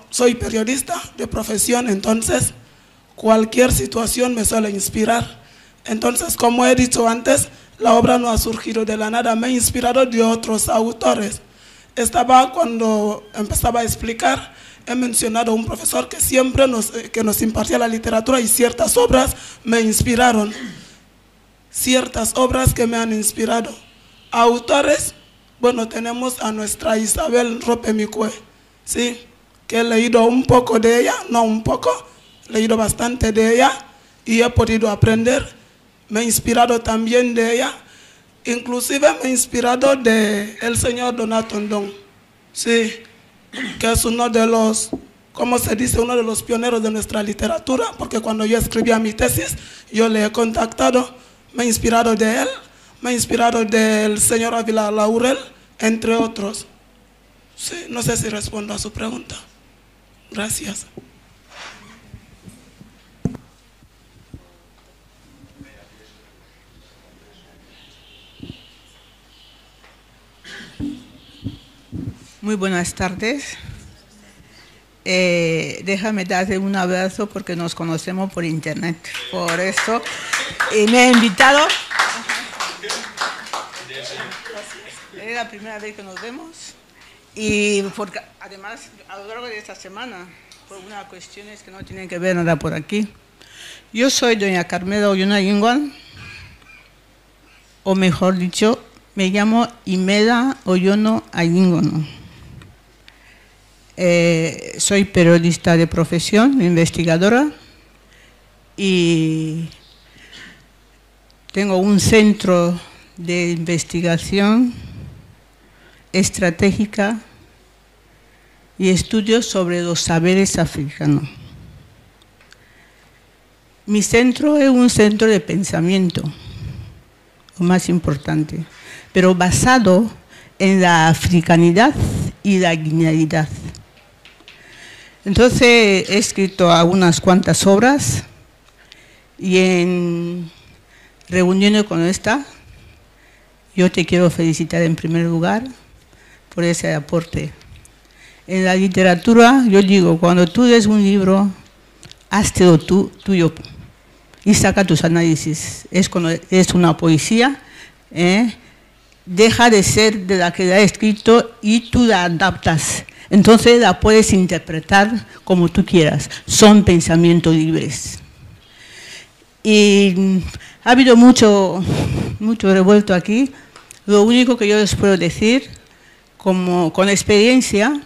soy periodista de profesión, entonces cualquier situación me suele inspirar. Entonces, como he dicho antes, la obra no ha surgido de la nada, me he inspirado de otros autores. Cuando empezaba a explicar, he mencionado a un profesor que siempre nos impartía la literatura y ciertas obras me inspiraron. Ciertas obras que me han inspirado. Autores, bueno, tenemos a nuestra Isabel Ropemicue, ¿sí? Que he leído un poco de ella, no un poco, he leído bastante de ella y he podido aprender. Me he inspirado también de ella, inclusive me he inspirado de el señor Donato Ndong, sí, que es uno de los, ¿cómo se dice? Uno de los pioneros de nuestra literatura, porque cuando yo escribía mi tesis, yo le he contactado. Me he inspirado de él, me he inspirado del señor Ávila Laurel, entre otros. Sí, no sé si respondo a su pregunta. Gracias. Muy buenas tardes. Déjame darte un abrazo porque nos conocemos por internet. Por eso me ha invitado. Es la primera vez que nos vemos. Y porque, además, a lo largo de esta semana, por unas cuestiones que no tienen que ver nada por aquí. Yo soy doña Carmela Oyuna Yinguan, o mejor dicho, me llamo Imelda Oyono Ayingono. Soy periodista de profesión, investigadora, y tengo un centro de investigación estratégica y estudios sobre los saberes africanos. Mi centro es un centro de pensamiento, lo más importante, pero basado en la africanidad y la guineanidad. Entonces he escrito algunas cuantas obras y en reuniones con esta, yo te quiero felicitar en primer lugar por ese aporte. En la literatura, yo digo, cuando tú lees un libro, hazlo tuyo y saca tus análisis. Es una poesía, deja de ser de la que la ha escrito y tú la adaptas. Entonces la puedes interpretar como tú quieras. Son pensamientos libres. Y ha habido mucho revuelto aquí. Lo único que yo les puedo decir, con experiencia,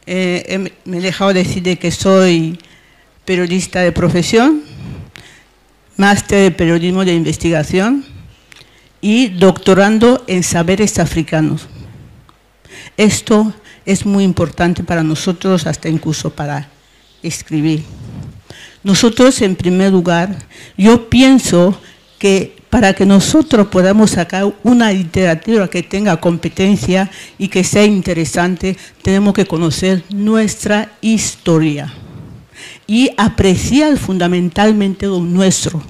me he dejado decir de que soy periodista de profesión, máster de periodismo de investigación y doctorando en saberes africanos. Esto es muy importante para nosotros, hasta incluso para escribir. Nosotros, en primer lugar, yo pienso que para que nosotros podamos sacar una literatura que tenga competencia y que sea interesante, tenemos que conocer nuestra historia y apreciar fundamentalmente lo nuestro.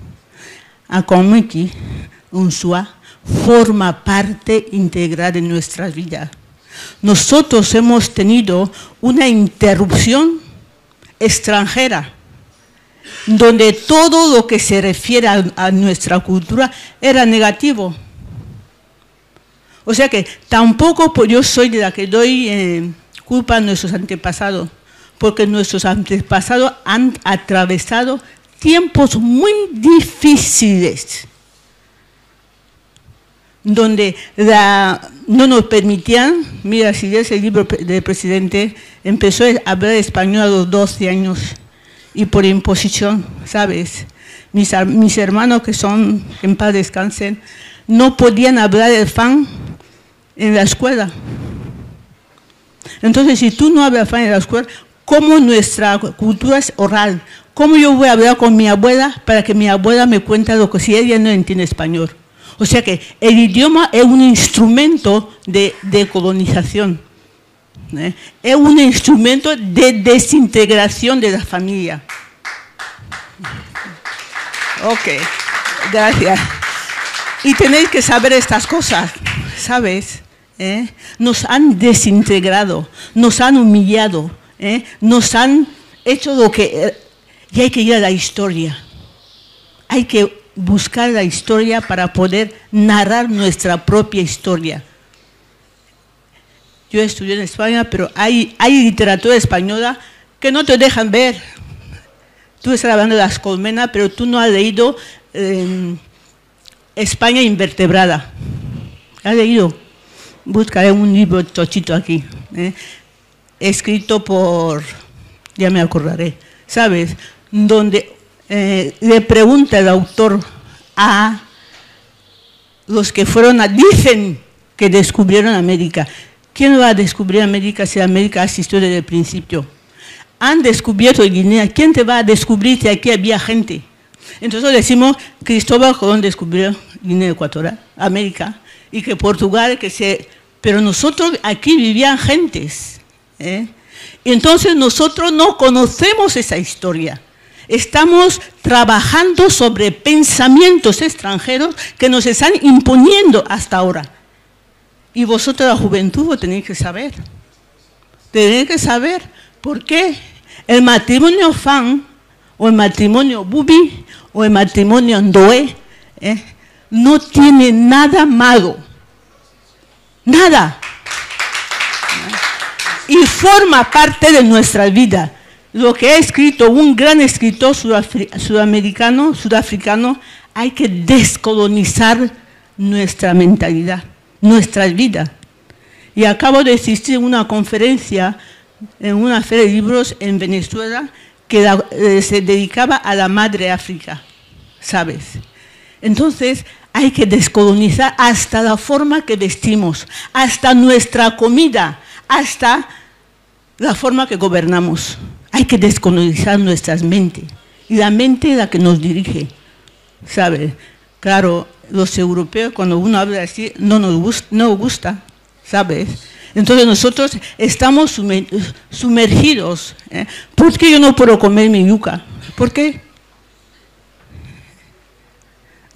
Akomiki, Unsua, forma parte integral de nuestra vida. Nosotros hemos tenido una interrupción extranjera, donde todo lo que se refiere a nuestra cultura era negativo. O sea que tampoco yo soy de la que doy culpa a nuestros antepasados, porque nuestros antepasados han atravesado tiempos muy difíciles, donde no nos permitían. Mira, si lees el libro del presidente, empezó a hablar español a los 12 años, y por imposición, ¿sabes? Mis hermanos, que en paz descansen, no podían hablar el fan en la escuela. Entonces, si tú no hablas fan en la escuela, ¿cómo nuestra cultura es oral? ¿Cómo yo voy a hablar con mi abuela para que mi abuela me cuente lo que si ella no entiende español? O sea que el idioma es un instrumento de colonización. Es un instrumento de desintegración de la familia. Ok, gracias. Y tenéis que saber estas cosas, ¿sabes? Nos han desintegrado, nos han humillado, nos han hecho lo que... Y hay que ir a la historia. Hay que buscar la historia para poder narrar nuestra propia historia. Yo estudié en España, pero hay literatura española que no te dejan ver. Tú estás hablando de Las Colmenas, pero tú no has leído España invertebrada. ¿Has leído? Buscaré un libro tochito aquí, escrito por, ya me acordaré, ¿sabes? Donde le pregunta el autor a los que dicen que descubrieron América. ¿Quién va a descubrir América si América existió desde el principio? Han descubierto Guinea. ¿Quién te va a descubrir si aquí había gente? Entonces decimos, Cristóbal Colón descubrió Guinea Ecuatorial, América, y que Portugal, pero nosotros aquí vivían gentes. Y entonces nosotros no conocemos esa historia. Estamos trabajando sobre pensamientos extranjeros que nos están imponiendo hasta ahora. Y vosotros, la juventud, lo tenéis que saber. Tenéis que saber por qué el matrimonio Fan, o el matrimonio Bubi, o el matrimonio Ndoe, no tiene nada malo. Nada. Y forma parte de nuestra vida. Lo que ha escrito un gran escritor sudafricano, hay que descolonizar nuestra mentalidad, nuestras vidas. Y acabo de asistir a una conferencia en una feria de libros en Venezuela que se dedicaba a la madre África, ¿sabes? Entonces hay que descolonizar hasta la forma que vestimos, hasta nuestra comida, hasta la forma que gobernamos. Hay que descolonizar nuestras mentes. Y la mente es la que nos dirige, ¿sabes? Claro, los europeos, cuando uno habla así, no nos gusta, ¿sabes? Entonces nosotros estamos sumergidos. ¿Por qué yo no puedo comer mi yuca? ¿Por qué?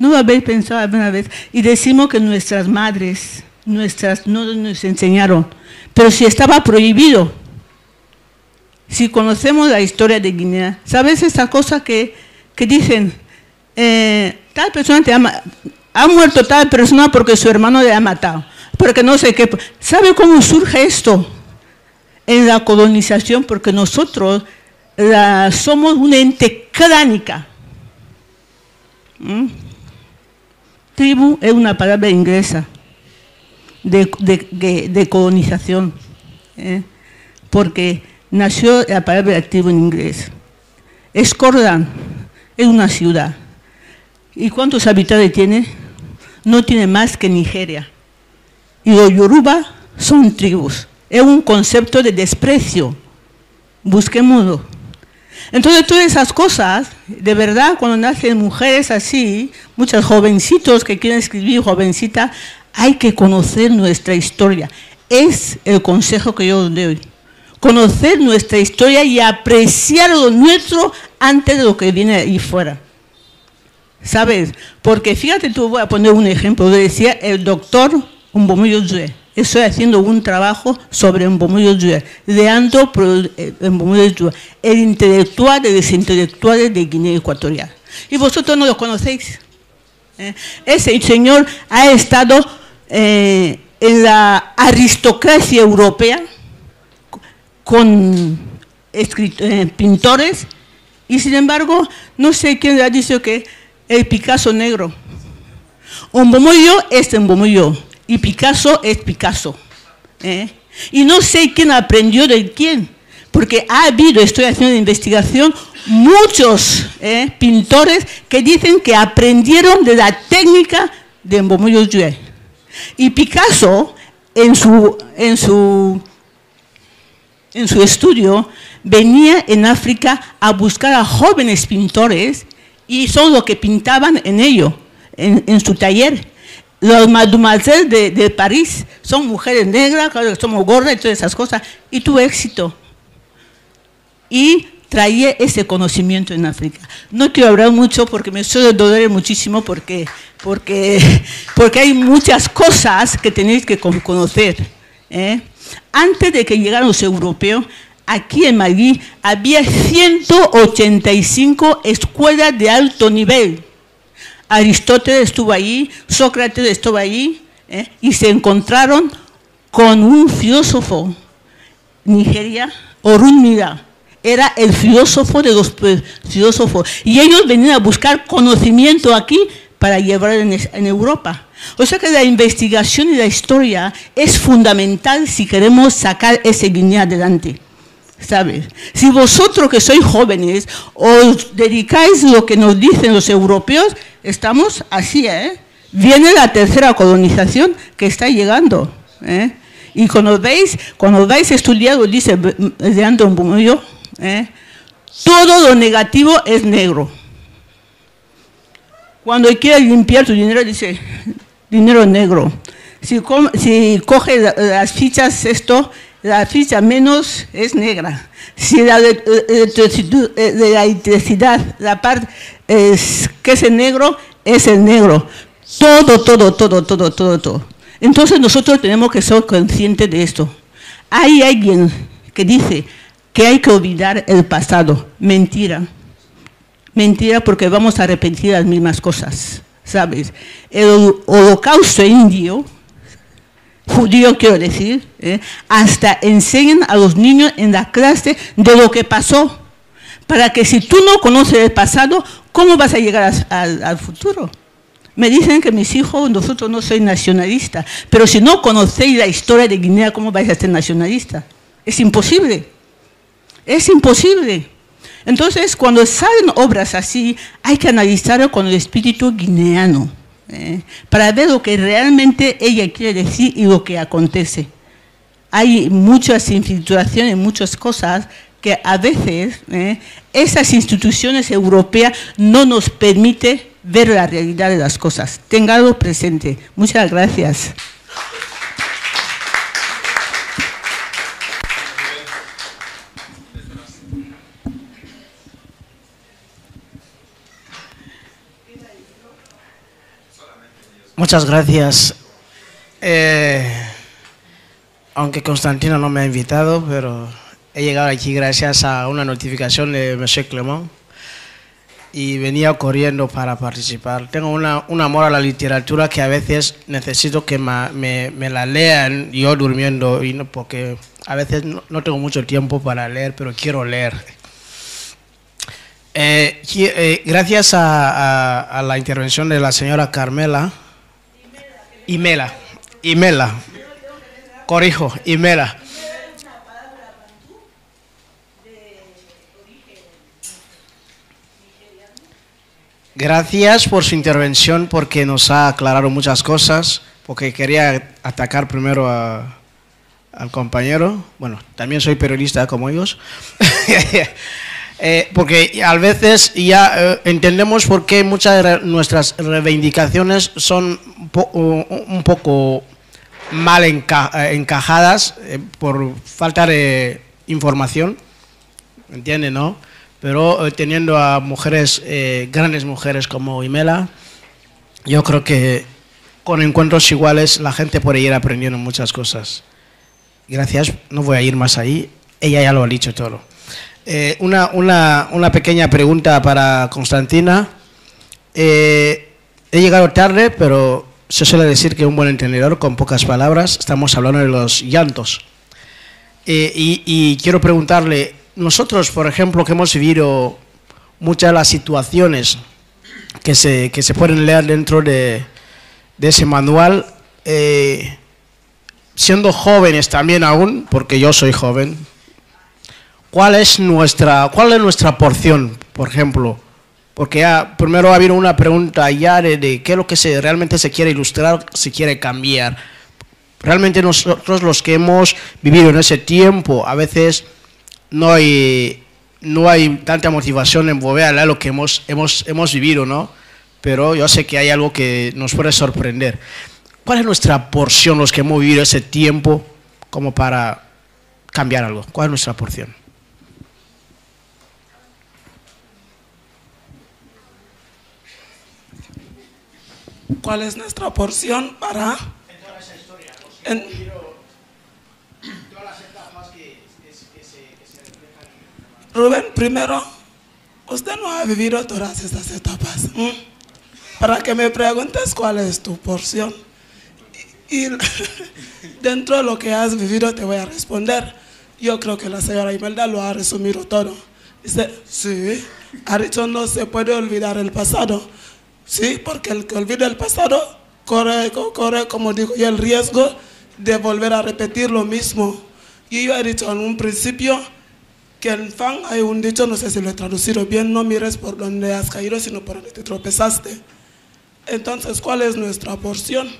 ¿No lo habéis pensado alguna vez? Y decimos que nuestras madres, no nos enseñaron. Pero si estaba prohibido, si conocemos la historia de Guinea, ¿sabes esa cosa que dicen? Tal persona ha muerto tal persona porque su hermano le ha matado, porque no sé qué. ¿Sabe cómo surge esto? En la colonización, porque nosotros somos un ente cránica. Tribu es una palabra inglesa de colonización, porque nació la palabra tribu en inglés. Scotland es una ciudad. ¿Y cuántos habitantes tiene? No tiene más que Nigeria. Y los Yoruba son tribus. Es un concepto de desprecio. Busquémoslo. Entonces, todas esas cosas, de verdad, cuando nacen mujeres así, muchos jovencitos que quieren escribir, jovencitas, hay que conocer nuestra historia. Es el consejo que yo doy. Conocer nuestra historia y apreciar lo nuestro antes de lo que viene ahí fuera. ¿Sabes? Porque fíjate, tú voy a poner un ejemplo. Lo decía el doctor Mbomoyo Due. Estoy haciendo un trabajo sobre Mbomoyo Due, Leandro Mbomoyo Due, el intelectual de los intelectuales de Guinea Ecuatorial. Y vosotros no lo conocéis. Ese señor ha estado en la aristocracia europea con pintores, y sin embargo, no sé quién le ha dicho que el Picasso negro. Mbomoyo es Mbomoyo y Picasso es Picasso. Y no sé quién aprendió de quién, porque ha habido, estoy haciendo una investigación, muchos pintores que dicen que aprendieron de la técnica de Mbomoyo Due. Y Picasso, en su estudio, venía en África a buscar a jóvenes pintores y son los que pintaban en ello, en su taller. Los mademoiselles de París son mujeres negras, claro que somos gordas y todas esas cosas, y tuvo éxito. Y traía ese conocimiento en África. No quiero hablar mucho porque me suele doler muchísimo porque hay muchas cosas que tenéis que conocer. Antes de que llegaran los europeos, aquí en Madrid había 185 escuelas de alto nivel. Aristóteles estuvo allí, Sócrates estuvo allí, y se encontraron con un filósofo, Nigeria, Orunmila. Era el filósofo de los filósofos. Y ellos venían a buscar conocimiento aquí para llevar en Europa. O sea que la investigación y la historia es fundamental si queremos sacar ese Guinea adelante. ¿Sabes? Si vosotros que sois jóvenes os dedicáis lo que nos dicen los europeos, estamos así, Viene la tercera colonización que está llegando, Y cuando vais a estudiar, lo dice Leandro Mbomoyo, todo lo negativo es negro. Cuando quieres limpiar tu dinero, dice dinero negro. Si coge las fichas, la ficha menos es negra. Si la electricidad, la parte que es el negro, es el negro. Todo. Entonces nosotros tenemos que ser conscientes de esto. Hay alguien que dice que hay que olvidar el pasado. Mentira. Mentira, porque vamos a repetir las mismas cosas, ¿sabes? El holocausto indio, judío quiero decir, hasta enseñan a los niños en la clase de lo que pasó, para que si tú no conoces el pasado, ¿cómo vas a llegar al futuro? Me dicen que mis hijos, nosotros no soy nacionalista, pero si no conocéis la historia de Guinea, ¿cómo vais a ser nacionalista? Es imposible. Es imposible. Entonces, cuando salen obras así, hay que analizarlo con el espíritu guineano, para ver lo que realmente ella quiere decir y lo que acontece. Hay muchas infiltraciones, muchas cosas que a veces esas instituciones europeas no nos permiten ver la realidad de las cosas. Ténganlo presente. Muchas gracias. Muchas gracias. Aunque Constantino no me ha invitado, pero he llegado aquí gracias a una notificación de Monsieur Clement y venía corriendo para participar. Tengo un amor a la literatura que a veces necesito que me la lean yo durmiendo, y no, porque a veces no tengo mucho tiempo para leer, pero quiero leer. Gracias a la intervención de la señora Imela. Corrijo, Imela. Gracias por su intervención, porque nos ha aclarado muchas cosas, porque quería atacar primero al compañero. Bueno, también soy periodista como ellos. Porque a veces ya entendemos por qué muchas de nuestras reivindicaciones son un poco mal encajadas por falta de información, ¿entienden, no? Pero teniendo a mujeres, grandes mujeres como Imela, yo creo que con encuentros iguales la gente puede ir aprendiendo muchas cosas. Gracias, no voy a ir más ahí, ella ya lo ha dicho todo. Una pequeña pregunta para Constantina. He llegado tarde, pero se suele decir que un buen entendedor, con pocas palabras, estamos hablando de los llantos. Y quiero preguntarle, nosotros, por ejemplo, que hemos vivido muchas de las situaciones que se pueden leer dentro de ese manual, siendo jóvenes también aún, porque yo soy joven, ¿cuál es nuestra porción, por ejemplo? Porque primero ha habido una pregunta ya de qué es lo que realmente se quiere ilustrar, se quiere cambiar. Realmente nosotros, los que hemos vivido en ese tiempo, a veces no hay tanta motivación en volver a leer lo que hemos vivido, ¿no? Pero yo sé que hay algo que nos puede sorprender. ¿Cuál es nuestra porción, los que hemos vivido ese tiempo, como para cambiar algo? ¿Cuál es nuestra porción? ¿Cuál es nuestra porción para...? Rubén, primero, usted no ha vivido todas estas etapas. Para que me preguntes cuál es tu porción. Y dentro de lo que has vivido te voy a responder. Yo creo que la señora Imelda lo ha resumido todo. Dice, sí, ha dicho no se puede olvidar el pasado. Sí, porque el que olvida el pasado corre, como digo yo, el riesgo de volver a repetir lo mismo. Y yo he dicho en un principio que en fan hay un dicho, no sé si lo he traducido bien, no mires por donde has caído, sino por donde te tropezaste. Entonces, ¿cuál es nuestra porción?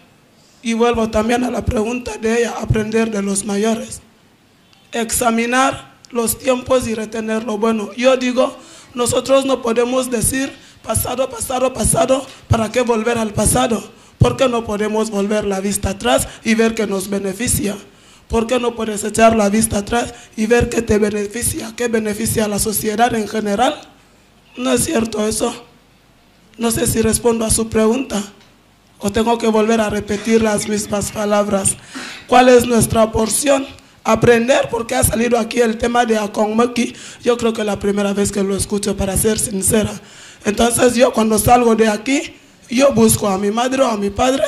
Y vuelvo también a la pregunta de ella, aprender de los mayores. Examinar los tiempos y retener lo bueno. Yo digo, nosotros no podemos decir pasado, pasado, pasado, ¿para qué volver al pasado? ¿Por qué no podemos volver la vista atrás y ver que nos beneficia? ¿Por qué no puedes echar la vista atrás y ver que te beneficia, que beneficia a la sociedad en general? ¿No es cierto eso? No sé si respondo a su pregunta o tengo que volver a repetir las mismas palabras. ¿Cuál es nuestra porción? Aprender, porque ha salido aquí el tema de Akonmeki. Yo creo que es la primera vez que lo escucho, para ser sincera. Entonces yo cuando salgo de aquí, yo busco a mi madre o a mi padre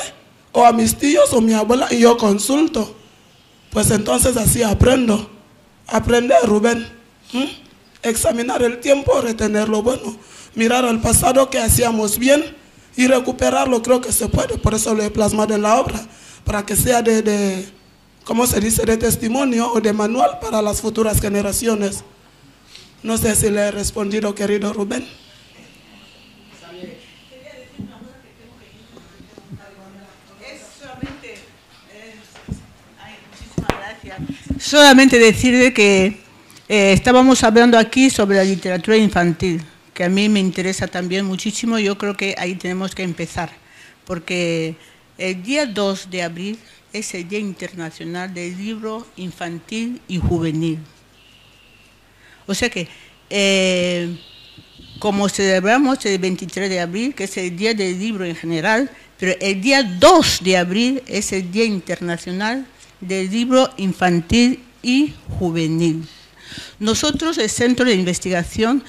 o a mis tíos o a mi abuela y yo consulto. Pues entonces así aprendo. Aprender, Rubén. Examinar el tiempo, retener lo bueno. Mirar al pasado que hacíamos bien y recuperarlo, creo que se puede. Por eso lo he plasmado en la obra, para que sea ¿cómo se dice?, de testimonio o de manual para las futuras generaciones. No sé si le he respondido, querido Rubén. Solamente decirle que estábamos hablando aquí sobre la literatura infantil, que a mí me interesa también muchísimo. Yo creo que ahí tenemos que empezar, porque el día 2 de abril es el Día Internacional del Libro Infantil y Juvenil. O sea que, como celebramos el 23 de abril, que es el Día del Libro en general, Pero el día 2 de abril es el Día Internacional del Libro Infantil y Juvenil. Nosotros, el Centro de Investigación,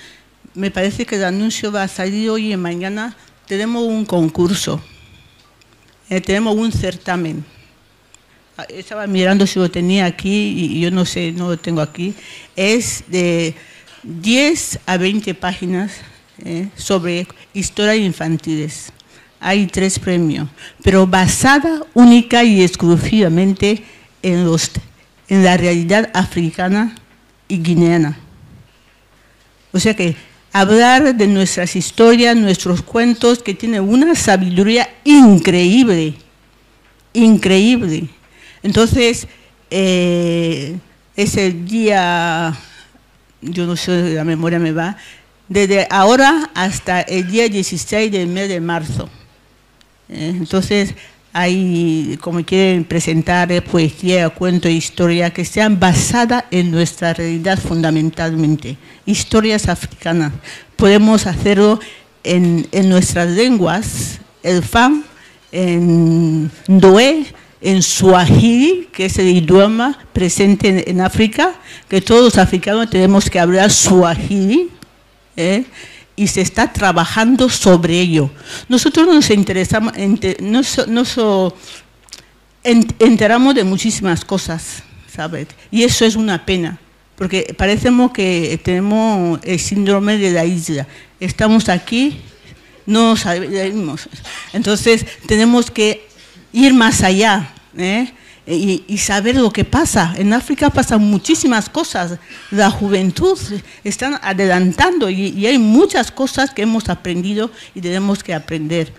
me parece que el anuncio va a salir hoy y mañana, tenemos un concurso, tenemos un certamen. Estaba mirando si lo tenía aquí y yo no sé, no lo tengo aquí. Es de 10 a 20 páginas sobre historias infantiles. Hay 3 premios, pero basada única y exclusivamente en la realidad africana y guineana. O sea que hablar de nuestras historias, nuestros cuentos, que tienen una sabiduría increíble, increíble. Entonces, es el día, yo no sé, la memoria me va, desde ahora hasta el día 16 del mes de marzo. Entonces, hay, como quieren presentar, poesía, cuento, historia, que sean basadas en nuestra realidad fundamentalmente. Historias africanas. Podemos hacerlo en nuestras lenguas, el Fam, en Ndoe, en Swahili, que es el idioma presente en África, que todos los africanos tenemos que hablar Swahili, y se está trabajando sobre ello. Nosotros nos interesamos, enteramos de muchísimas cosas, ¿sabes? Y eso es una pena, porque parecemos que tenemos el síndrome de la isla. Estamos aquí, no sabemos. Entonces, tenemos que ir más allá, y saber lo que pasa. En África pasan muchísimas cosas. La juventud están adelantando y hay muchas cosas que hemos aprendido y tenemos que aprender.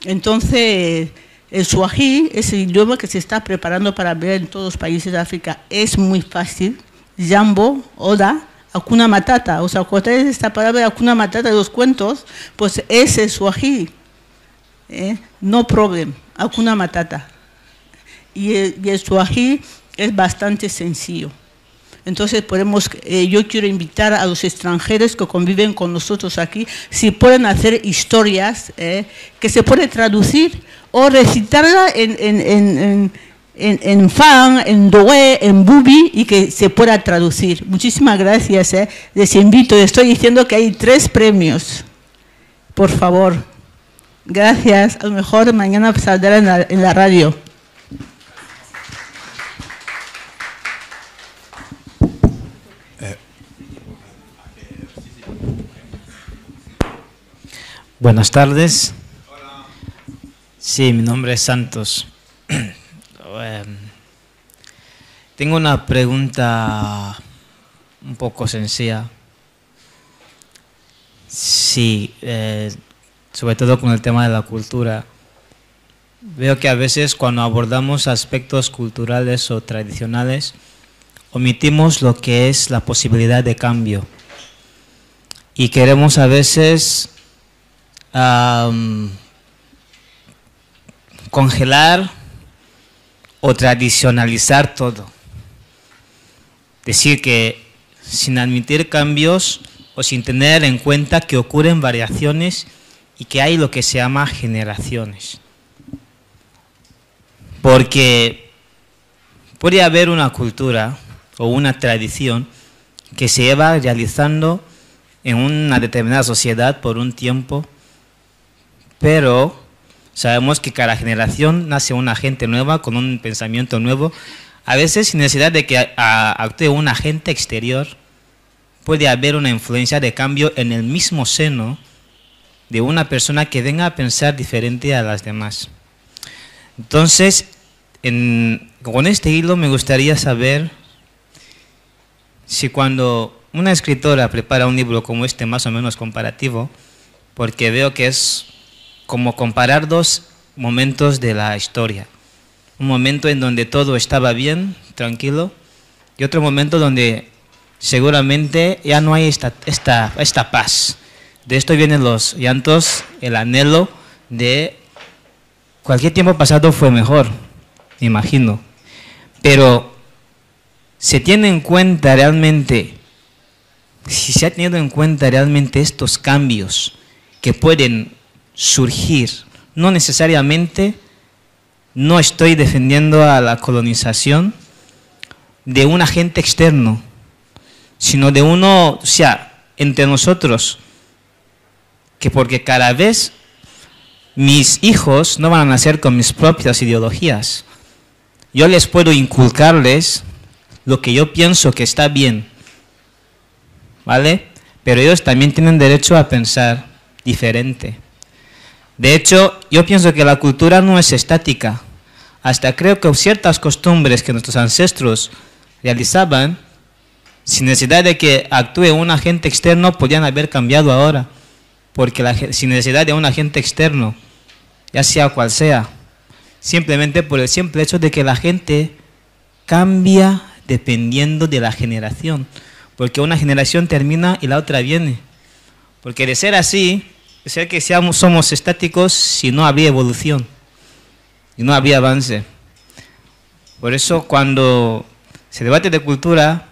Entonces, el Swahili es el idioma que se está preparando para ver en todos los países de África. Es muy fácil. Jambo, Oda, Hakuna Matata. O sea, cuando es esta palabra Hakuna Matata de los cuentos, pues es el Swahili. No problem, Hakuna Matata. Y el Swahili es bastante sencillo. Entonces, yo quiero invitar a los extranjeros que conviven con nosotros aquí, si pueden hacer historias que se pueden traducir o recitarla en Fang, en Doe, en Bubi, y que se pueda traducir. Muchísimas gracias. Les invito, estoy diciendo que hay 3 premios. Por favor. Gracias. A lo mejor mañana saldrá en la radio. Buenas tardes. Hola. Sí, mi nombre es Santos. Tengo una pregunta un poco sencilla. Sí, sobre todo con el tema de la cultura. Veo que a veces cuando abordamos aspectos culturales o tradicionales, omitimos lo que es la posibilidad de cambio. Y queremos a veces congelar o tradicionalizar todo. Decir que sin admitir cambios o sin tener en cuenta que ocurren variaciones y que hay lo que se llama generaciones. Porque puede haber una cultura o una tradición que se lleva realizando en una determinada sociedad por un tiempo, pero sabemos que cada generación nace una gente nueva con un pensamiento nuevo, a veces sin necesidad de que actúe un agente exterior. Puede haber una influencia de cambio en el mismo seno de una persona que venga a pensar diferente a las demás. Entonces, con este hilo me gustaría saber si cuando una escritora prepara un libro como este, más o menos comparativo, porque veo que es como comparar 2 momentos de la historia. Un momento en donde todo estaba bien, tranquilo, y otro momento donde seguramente ya no hay esta paz. De esto vienen los llantos, el anhelo de cualquier tiempo pasado fue mejor, me imagino. Pero se tiene en cuenta realmente, si se ha tenido en cuenta realmente estos cambios que pueden surgir, no necesariamente no estoy defendiendo a la colonización de un agente externo, sino de uno, o sea, entre nosotros, que porque cada vez mis hijos no van a nacer con mis propias ideologías. Yo les puedo inculcarles lo que yo pienso que está bien, ¿vale? Pero ellos también tienen derecho a pensar diferente. De hecho, yo pienso que la cultura no es estática. Hasta creo que ciertas costumbres que nuestros ancestros realizaban, sin necesidad de que actúe un agente externo, podían haber cambiado ahora. Porque sin necesidad de un agente externo, ya sea cual sea, simplemente por el simple hecho de que la gente cambia dependiendo de la generación. Porque una generación termina y la otra viene. Porque de ser así, de ser que somos estáticos, si no habría evolución y no habría avance. Por eso cuando se debate de cultura,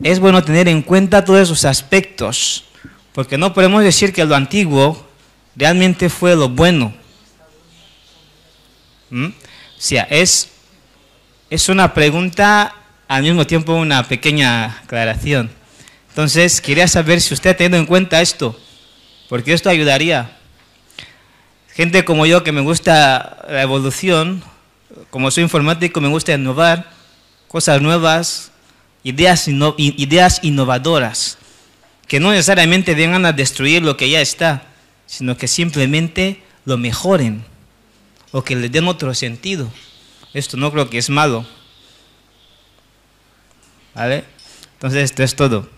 es bueno tener en cuenta todos esos aspectos, porque no podemos decir que lo antiguo realmente fue lo bueno. O sea, es una pregunta, al mismo tiempo una pequeña aclaración. Entonces, quería saber si usted ha tenido en cuenta esto, porque esto ayudaría. Gente como yo que me gusta la evolución, como soy informático, me gusta innovar, cosas nuevas, ideas innovadoras, que no necesariamente vengan a destruir lo que ya está, sino que simplemente lo mejoren o que le den otro sentido. Esto no creo que es malo. ¿Vale? Entonces esto es todo.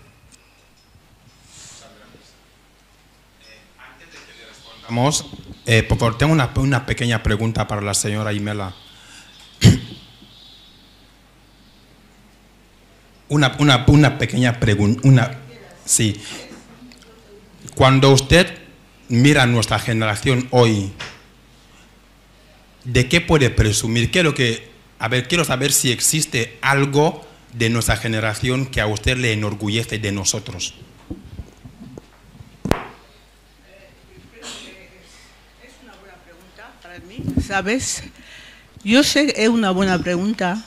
Antes de que le respondamos, por favor, tengo una pequeña pregunta para la señora Imela. Una pequeña pregunta. Sí. Cuando usted mira a nuestra generación hoy, ¿de qué puede presumir? Quiero saber si existe algo de nuestra generación que a usted le enorgullece de nosotros. Es una buena pregunta para mí, ¿sabes? Yo sé que es una buena pregunta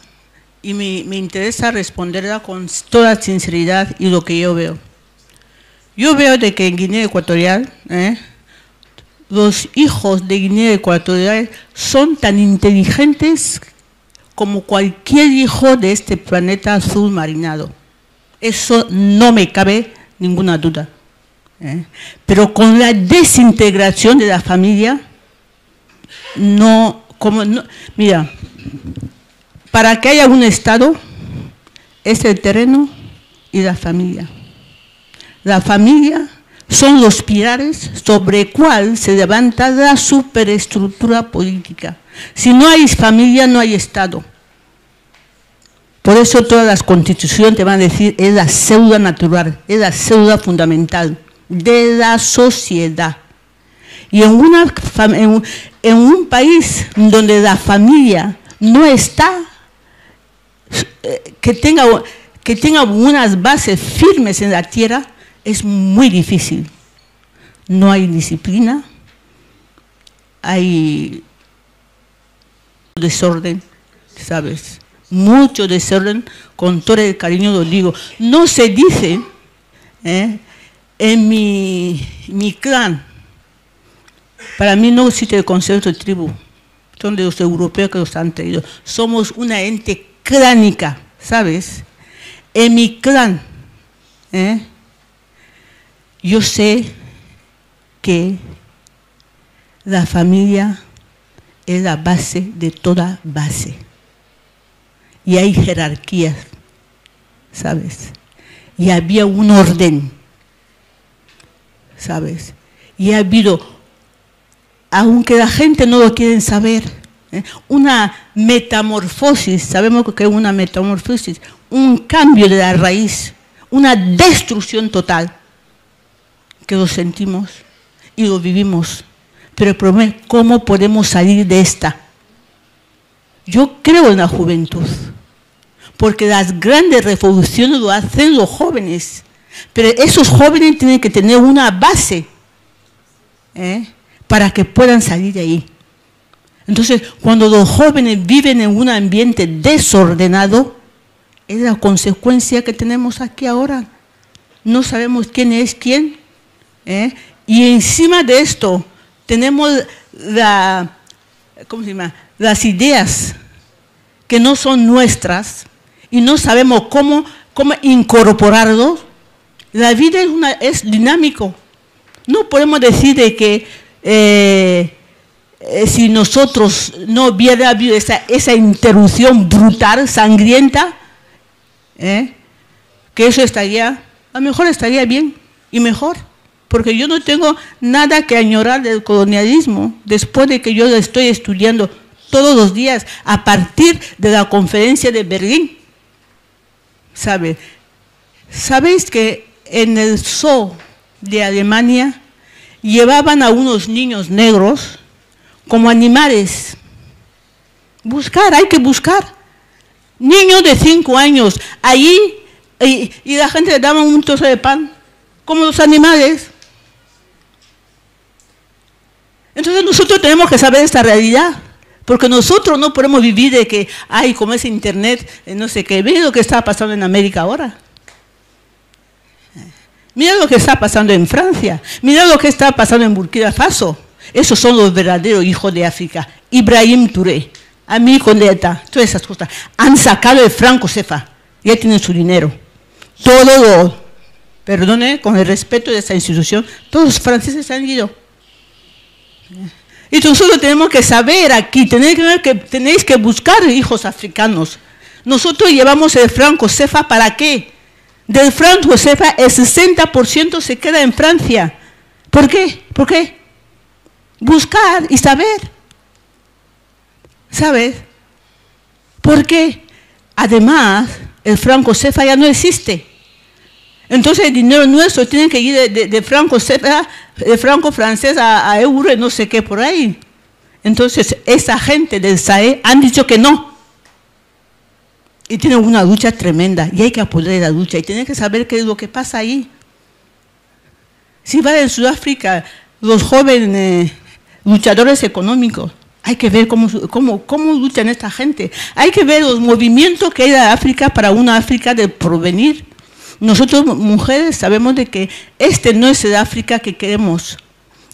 y me interesa responderla con toda sinceridad y lo que yo veo. Yo veo de que en Guinea Ecuatorial, los hijos de Guinea Ecuatorial son tan inteligentes como cualquier hijo de este planeta azul marinado. Eso no me cabe ninguna duda. Pero con la desintegración de la familia, mira, para que haya un Estado, es el terreno y la familia. La familia son los pilares sobre el cual se levanta la superestructura política. Si no hay familia, no hay Estado. Por eso todas las constituciones te van a decir, es la célula natural, es la célula fundamental de la sociedad. Y en un país donde la familia no está, que tenga unas bases firmes en la tierra, es muy difícil. No hay disciplina, hay desorden, ¿sabes? Mucho desorden, con todo el cariño lo digo. No se dice, en mi clan, para mí no existe el concepto de tribu, son de los europeos que los han traído. Somos una ente clánica, ¿sabes? En mi clan, yo sé que la familia es la base de toda base. Y hay jerarquías, ¿sabes? Y había un orden, ¿sabes? Y ha habido, aunque la gente no lo quiere saber, una metamorfosis, sabemos que es una metamorfosis, un cambio de la raíz, una destrucción total, que lo sentimos y lo vivimos. Pero el problema es cómo podemos salir de esta. Yo creo en la juventud, porque las grandes revoluciones lo hacen los jóvenes, pero esos jóvenes tienen que tener una base para que puedan salir de ahí. Entonces, cuando los jóvenes viven en un ambiente desordenado, es la consecuencia que tenemos aquí ahora. No sabemos quién es quién. Y encima de esto, tenemos las ideas que no son nuestras y no sabemos cómo incorporarlos. La vida es dinámico. No podemos decir de que si nosotros no hubiera habido esa interrupción brutal, sangrienta, que eso estaría, a lo mejor estaría bien y mejor, porque yo no tengo nada que añorar del colonialismo después de que yo lo estoy estudiando todos los días a partir de la conferencia de Berlín. ¿Sabéis que en el zoo de Alemania llevaban a unos niños negros como animales? Hay que buscar. Niños de 5 años, allí, y la gente le daba un trozo de pan, como los animales. Entonces nosotros tenemos que saber esta realidad, porque nosotros no podemos vivir de que, como es internet, no sé qué. Mira lo que está pasando en América ahora. Mira lo que está pasando en Francia. Mira lo que está pasando en Burkina Faso. Esos son los verdaderos hijos de África. Ibrahim Touré, Ami Condeta, todas esas cosas. Han sacado el franco CFA. Ya tienen su dinero. Perdone, con el respeto de esta institución, todos los franceses han ido. Y nosotros tenemos que saber aquí, tenéis que buscar hijos africanos. Nosotros llevamos el franco CFA, ¿para qué? Del franco CFA el 60% se queda en Francia. ¿Por qué? ¿Por qué? Buscar y saber. ¿Sabes? ¿Por qué? Además, el franco CFA ya no existe. Entonces el dinero nuestro tiene que ir de franco CFA, de franco francés a euro, no sé qué por ahí. Entonces esa gente del SAE han dicho que no. Y tienen una lucha tremenda y hay que apoyar la lucha y tienen que saber qué es lo que pasa ahí. Si va en Sudáfrica, los jóvenes luchadores económicos, hay que ver cómo luchan esta gente. Hay que ver los movimientos que hay en África para una África del porvenir. Nosotros, mujeres, sabemos de que este no es el África que queremos.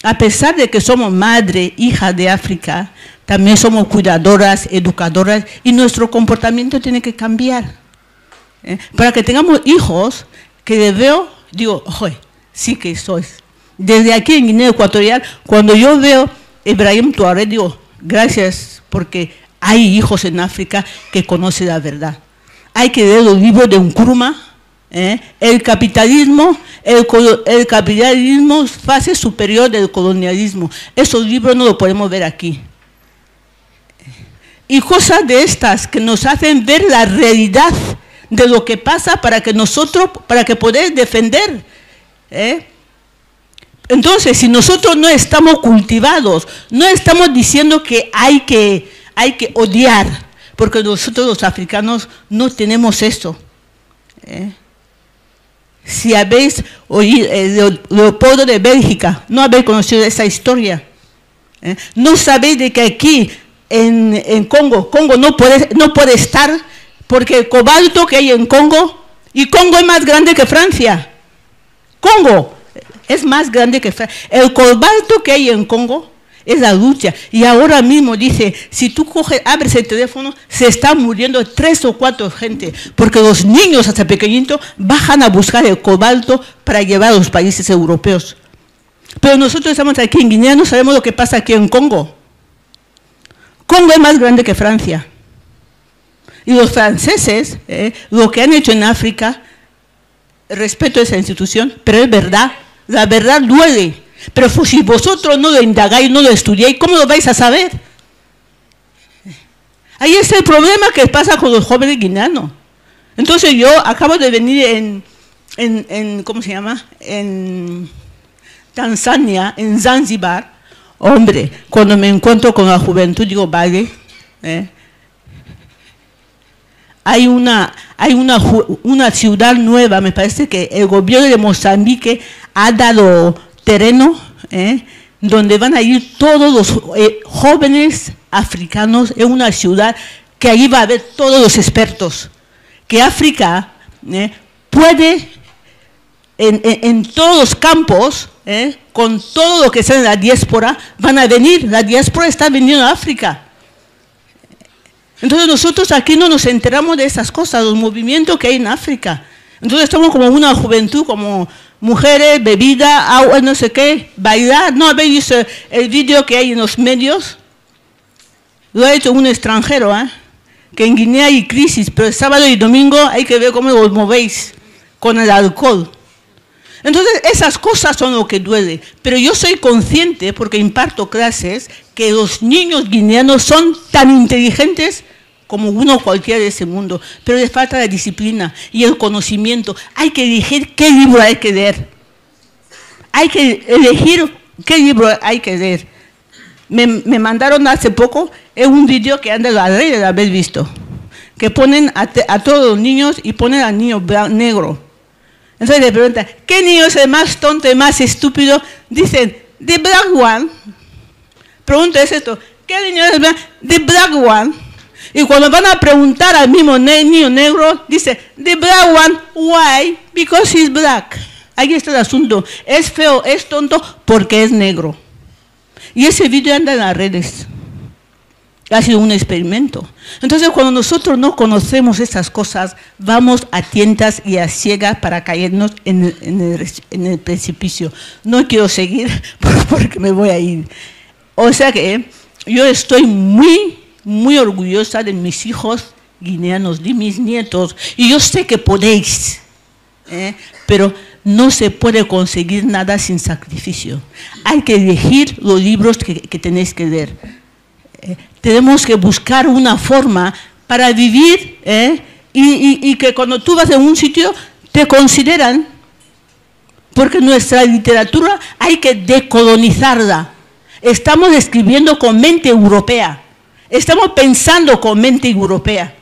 A pesar de que somos madre, hija de África, también somos cuidadoras, educadoras, y nuestro comportamiento tiene que cambiar. Para que tengamos hijos que les veo, digo, oye, sí que sois. Desde aquí en Guinea Ecuatorial, cuando yo veo Ibrahim Touré, digo, gracias, porque hay hijos en África que conocen la verdad. Hay que leer los libros de Nkrumah. El capitalismo es fase superior del colonialismo. Esos libros no los podemos ver aquí. Y cosas de estas que nos hacen ver la realidad de lo que pasa para que poder defender. Entonces, si nosotros no estamos cultivados, no estamos diciendo que hay que odiar, porque nosotros los africanos no tenemos eso. Si habéis oído Leopoldo de Bélgica, no habéis conocido esa historia. No sabéis de que aquí en Congo no puede estar porque el cobalto que hay en Congo, y Congo es más grande que Francia. Congo es más grande que Francia. El cobalto que hay en Congo es la lucha. Y ahora mismo dice, si tú abres el teléfono, se están muriendo 3 o 4 gente, porque los niños hasta pequeñitos bajan a buscar el cobalto para llevar a los países europeos. Pero nosotros estamos aquí en Guinea, no sabemos lo que pasa aquí en Congo. Congo es más grande que Francia. Y los franceses, lo que han hecho en África, respeto a esa institución, pero es verdad, la verdad duele. Pero si vosotros no lo indagáis, no lo estudiáis, ¿cómo lo vais a saber? Ahí es el problema que pasa con los jóvenes guineanos. Entonces yo acabo de venir en ¿cómo se llama? En Tanzania, en Zanzibar. Hombre, cuando me encuentro con la juventud, digo, vale, hay una ciudad nueva, me parece que el gobierno de Mozambique ha dado terreno, donde van a ir todos los jóvenes africanos en una ciudad que allí va a haber todos los expertos. Que África puede, en todos los campos, con todo lo que sea en la diáspora, van a venir. La diáspora está viniendo a África. Entonces nosotros aquí no nos enteramos de esas cosas, los movimientos que hay en África. Entonces estamos como una juventud, como mujeres, bebida, agua, no sé qué, bailar. ¿No habéis visto el vídeo que hay en los medios? Lo ha hecho un extranjero, que en Guinea hay crisis, pero el sábado y domingo hay que ver cómo os movéis con el alcohol. Entonces esas cosas son lo que duele. Pero yo soy consciente, porque imparto clases, que los niños guineanos son tan inteligentes como uno cualquiera de ese mundo, pero les falta la disciplina y el conocimiento. Hay que elegir qué libro hay que leer. Hay que elegir qué libro hay que leer. Me mandaron hace poco un vídeo que anda en las redes, lo habéis visto, que ponen a todos los niños y ponen al niño negro. Entonces le preguntan, ¿qué niño es el más tonto, el más estúpido? Dicen, the black one. Pregunta es esto, ¿qué niño es el black? The black one. Y cuando van a preguntar al mismo niño negro, dice, the black one, why? Because he's black. Ahí está el asunto. Es feo, es tonto, porque es negro. Y ese vídeo anda en las redes. Ha sido un experimento. Entonces, cuando nosotros no conocemos esas cosas, vamos a tientas y a ciegas para caernos en el precipicio. No quiero seguir porque me voy a ir. O sea que yo estoy muy orgullosa de mis hijos guineanos, de mis nietos. Y yo sé que podéis, pero no se puede conseguir nada sin sacrificio. Hay que elegir los libros que tenéis que leer. Tenemos que buscar una forma para vivir y que cuando tú vas a un sitio te consideran, porque nuestra literatura hay que decolonizarla. Estamos escribiendo con mente europea, estamos pensando con mente europea,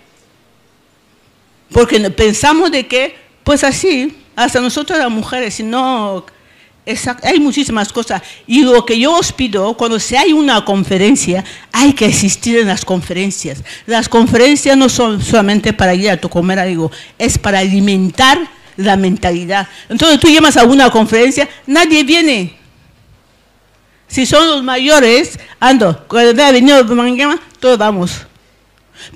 porque pensamos de que, pues así, hasta nosotros las mujeres, si no... hay muchísimas cosas, y lo que yo os pido, cuando se hay una conferencia, hay que asistir en las conferencias. Las conferencias no son solamente para ir a comer algo, es para alimentar la mentalidad. Entonces tú llamas a una conferencia, nadie viene. Si son los mayores, cuando ha venido todos vamos.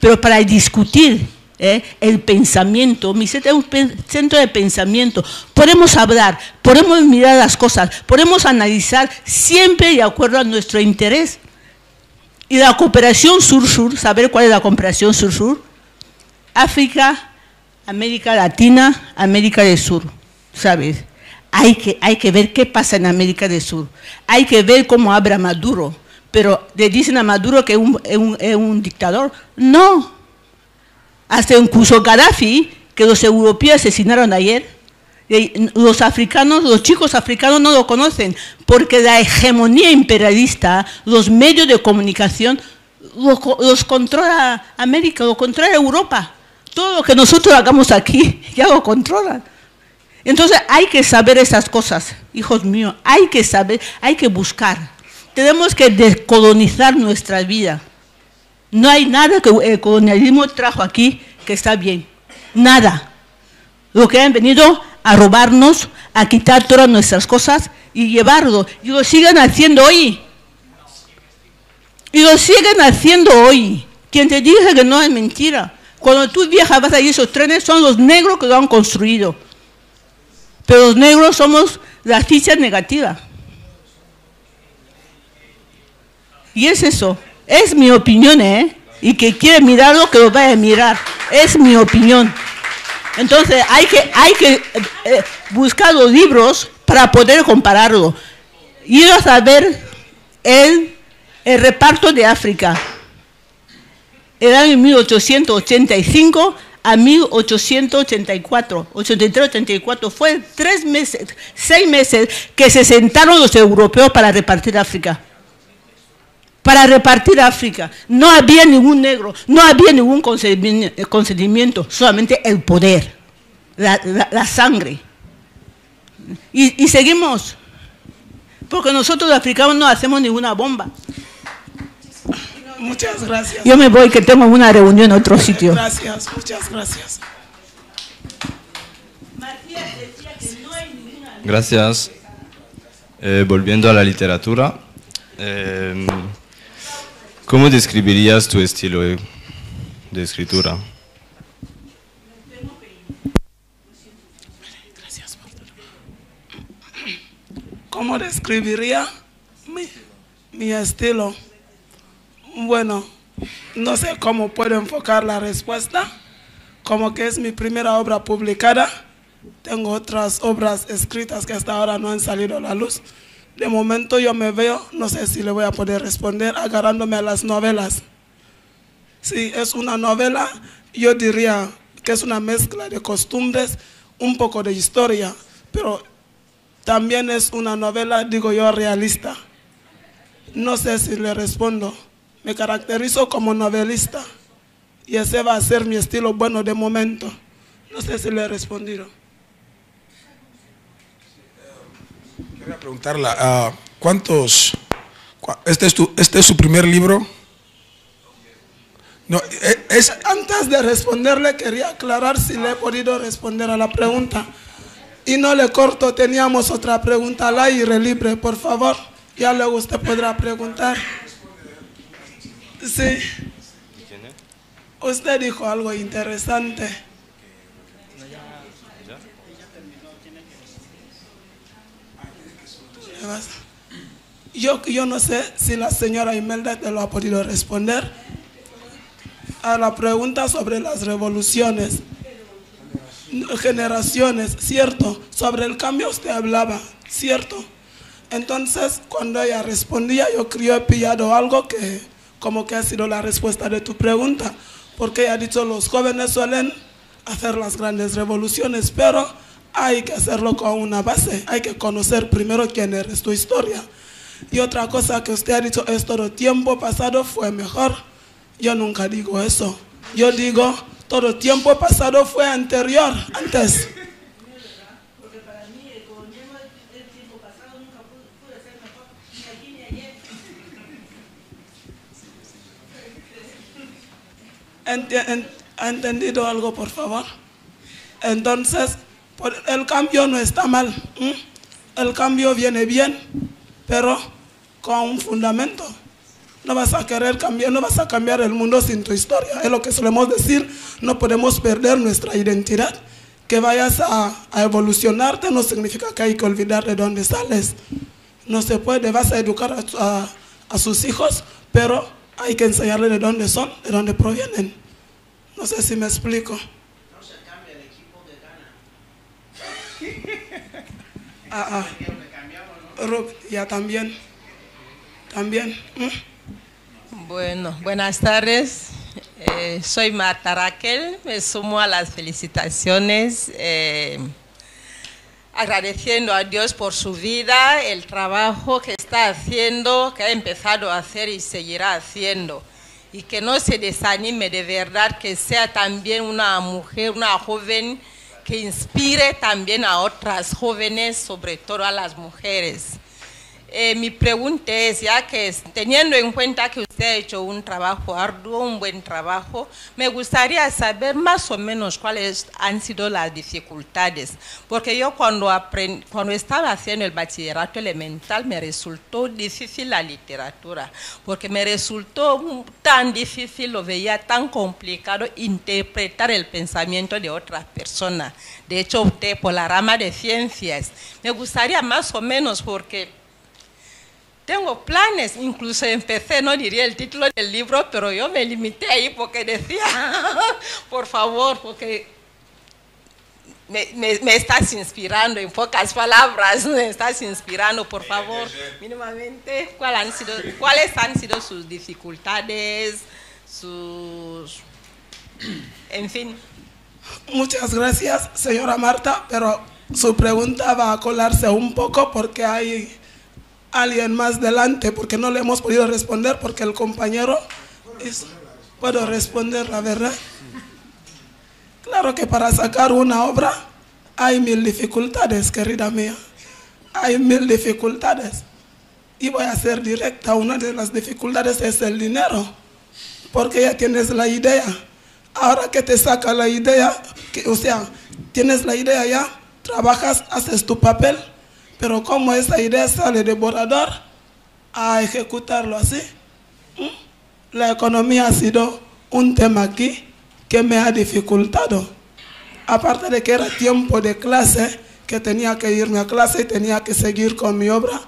Pero para discutir el pensamiento, mi centro es un centro de pensamiento. Podemos hablar, podemos mirar las cosas, podemos analizar siempre de acuerdo a nuestro interés. Y la cooperación sur-sur, saber cuál es la cooperación sur-sur, África, América Latina, América del Sur, ¿sabes? Hay que ver qué pasa en América del Sur. Hay que ver cómo habla Maduro. Pero le dicen a Maduro que es un dictador. No. Hasta incluso Gaddafi, que los europeos asesinaron ayer, los africanos, los chicos africanos no lo conocen, porque la hegemonía imperialista, los medios de comunicación, los controla América, lo controla Europa. Todo lo que nosotros hagamos aquí, ya lo controlan. Entonces hay que saber esas cosas, hijos míos, hay que saber, hay que buscar. Tenemos que descolonizar nuestra vida. No hay nada que el colonialismo trajo aquí que está bien. Nada. Lo que han venido a robarnos, a quitar todas nuestras cosas y llevarlo. Y lo siguen haciendo hoy. Y lo siguen haciendo hoy. Quien te dice que no es mentira. Cuando tú viajas, vas ahí, esos trenes son los negros que lo han construido. Pero los negros somos las fichas negativas. Y es eso. Es mi opinión, y que quiere mirarlo, que lo vaya a mirar. Es mi opinión. Entonces hay que buscar los libros para poder compararlo. Ir a saber el reparto de África. El año 1885 a 1884, 83-84, fue 6 meses que se sentaron los europeos para repartir África. Para repartir África. No había ningún negro, no había ningún consentimiento, solamente el poder, la sangre. Y seguimos. Porque nosotros los africanos no hacemos ninguna bomba. Muchas gracias. Yo me voy, que tengo una reunión en otro sitio. Gracias, muchas gracias. Gracias. Volviendo a la literatura, ¿cómo describirías tu estilo de escritura? ¿Cómo describiría mi estilo? Bueno, no sé cómo puedo enfocar la respuesta. Como que es mi primera obra publicada. Tengo otras obras escritas que hasta ahora no han salido a la luz. De momento yo me veo, no sé si le voy a poder responder, agarrándome a las novelas. Si es una novela, yo diría que es una mezcla de costumbres, un poco de historia, pero también es una novela, digo yo, realista. No sé si le respondo. Me caracterizo como novelista y ese va a ser mi estilo bueno de momento. No sé si le he respondido. Quería preguntarla, ¿este es su primer libro? No, Antes de responderle quería aclarar si le he podido responder a la pregunta. Y no le corto, teníamos otra pregunta al aire libre, por favor. Ya luego usted podrá preguntar. Sí. Usted dijo algo interesante. Yo no sé si la señora Imelda te lo ha podido responder a la pregunta sobre las revoluciones, generaciones, cierto, sobre el cambio usted hablaba, cierto. Entonces, cuando ella respondía, yo he pillado algo que como que ha sido la respuesta de tu pregunta, porque ella ha dicho los jóvenes suelen hacer las grandes revoluciones, pero hay que hacerlo con una base, hay que conocer primero quién eres, tu historia. Y otra cosa que usted ha dicho es todo tiempo pasado fue mejor. Yo nunca digo eso. Yo digo todo tiempo pasado fue anterior, antes. Porque para mí el tiempo pasado nunca pude ser mejor, ni aquí ni ayer. ¿Ha entendido algo, por favor? Entonces, el cambio no está mal. El cambio viene bien, pero con un fundamento. No vas a querer cambiar, no vas a cambiar el mundo sin tu historia. Es lo que solemos decir, no podemos perder nuestra identidad. Que vayas a evolucionarte no significa que hay que olvidar de dónde sales. No se puede, vas a educar a sus hijos, pero hay que enseñarles de dónde son, de dónde provienen. No sé si me explico. No se cambia el equipo de Ghana. Ya también. Bueno, buenas tardes. Soy Marta Raquel, me sumo a las felicitaciones, agradeciendo a Dios por su vida, el trabajo que está haciendo, que ha empezado a hacer y seguirá haciendo. Y que no se desanime, de verdad, que sea también una mujer, una joven que inspire también a otras jóvenes, sobre todo a las mujeres. Mi pregunta es, ya que teniendo en cuenta que usted ha hecho un trabajo arduo, un buen trabajo, me gustaría saber más o menos cuáles han sido las dificultades, porque yo cuando estaba haciendo el bachillerato elemental me resultó difícil la literatura, porque me resultó tan difícil, lo veía tan complicado interpretar el pensamiento de otras personas. De hecho, opté por la rama de ciencias. Me gustaría más o menos, porque tengo planes, incluso empecé, no diría el título del libro, pero yo me limité ahí porque decía, por favor, porque me estás inspirando, en pocas palabras, me estás inspirando, por favor, mínimamente, ¿cuáles han sido sus dificultades, en fin? Muchas gracias, señora Marta, pero su pregunta va a colarse un poco porque hay alguien más delante, porque no le hemos podido responder, porque el compañero puedo responder la verdad. Claro que para sacar una obra hay 1000 dificultades, querida mía. Hay 1000 dificultades. Y voy a ser directa, una de las dificultades es el dinero, porque ya tienes la idea. Ahora que te saca la idea, o sea, tienes la idea ya, trabajas, haces tu papel, pero como esa idea sale de borrador a ejecutarlo así, la economía ha sido un tema aquí que me ha dificultado. Aparte de que era tiempo de clase, que tenía que irme a clase y tenía que seguir con mi obra,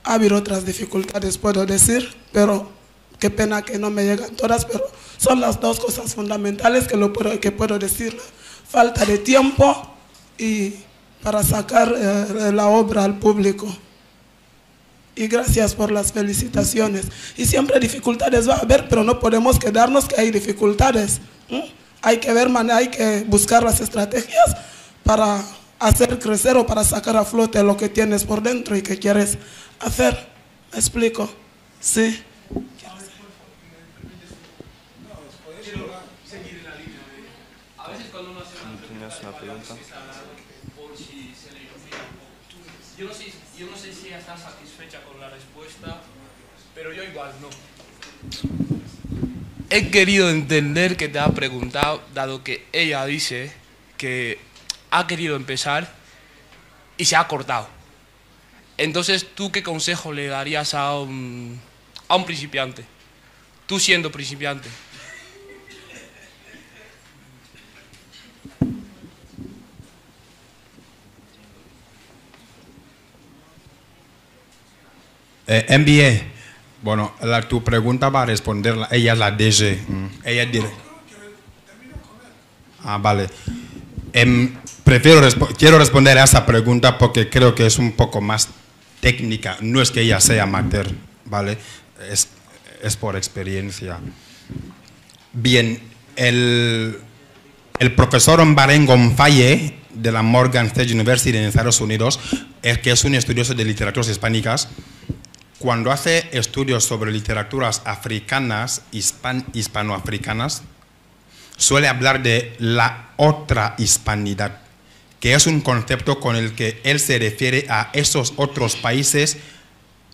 ha habido otras dificultades, puedo decir, pero qué pena que no me llegan todas, pero son las dos cosas fundamentales que puedo decir. Falta de tiempo y para sacar la obra al público. Y gracias por las felicitaciones. Y siempre dificultades va a haber, pero no podemos quedarnos que hay dificultades. Hay que ver, hay que buscar las estrategias para hacer crecer o para sacar a flote lo que tienes por dentro y que quieres hacer. ¿Me explico? Sí. A veces cuando uno hace una pregunta, yo no sé si ella está satisfecha con la respuesta, pero yo igual no. He querido entender que te ha preguntado, dado que ella dice que ha querido empezar y se ha cortado. Entonces, ¿tú qué consejo le darías a un principiante? Tú siendo principiante. MBA, bueno, tu pregunta va a responderla, ella es la DG. Ella dirá. Vale. Quiero responder a esa pregunta porque creo que es un poco más técnica. No es que ella sea amateur, ¿vale? Es por experiencia. Bien, el profesor Mbarengo Mfaye de la Morgan State University en Estados Unidos, que es un estudioso de literaturas hispánicas, cuando hace estudios sobre literaturas africanas, hispanoafricanas, suele hablar de la otra hispanidad, que es un concepto con el que él se refiere a esos otros países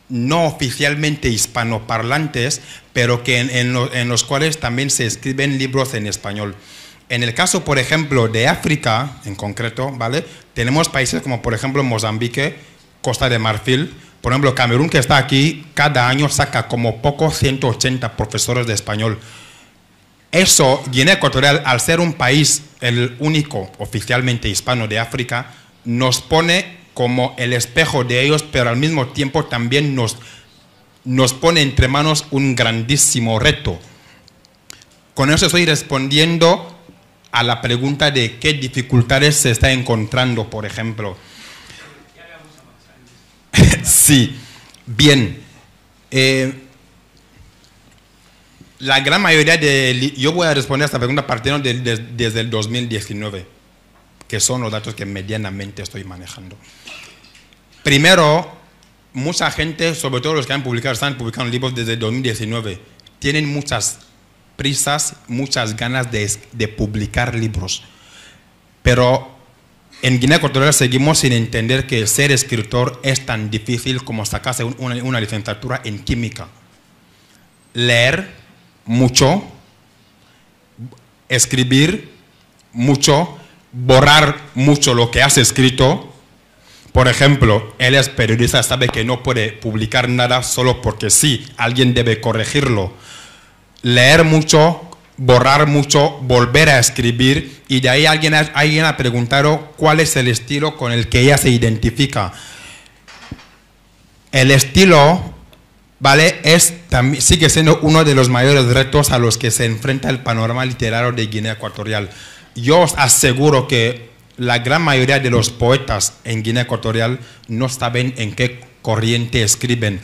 no oficialmente hispanoparlantes, pero que en los cuales también se escriben libros en español. En el caso, por ejemplo, de África, en concreto, ¿vale? Tenemos países como, por ejemplo, Mozambique, Costa de Marfil. Por ejemplo, Camerún, que está aquí, cada año saca como poco 180 profesores de español. Eso, Guinea Ecuatorial, al ser un país, el único oficialmente hispano de África, nos pone como el espejo de ellos, pero al mismo tiempo también nos pone entre manos un grandísimo reto. Con eso estoy respondiendo a la pregunta de qué dificultades se está encontrando, por ejemplo. Sí, bien. La gran mayoría yo voy a responder a esta pregunta partiendo desde el 2019, que son los datos que medianamente estoy manejando. Primero, mucha gente, sobre todo los que están publicando libros desde el 2019, tienen muchas prisas, muchas ganas de publicar libros. Pero en Guinea Ecuatorial seguimos sin entender que ser escritor es tan difícil como sacarse una licenciatura en química. Leer mucho, escribir mucho, borrar mucho lo que has escrito. Por ejemplo, él es periodista, sabe que no puede publicar nada solo porque sí, alguien debe corregirlo. Leer mucho, borrar mucho, volver a escribir, y de ahí alguien ha preguntado cuál es el estilo con el que ella se identifica. El estilo, ¿vale? Sigue siendo uno de los mayores retos a los que se enfrenta el panorama literario de Guinea Ecuatorial. Yo os aseguro que la gran mayoría de los poetas en Guinea Ecuatorial no saben en qué corriente escriben.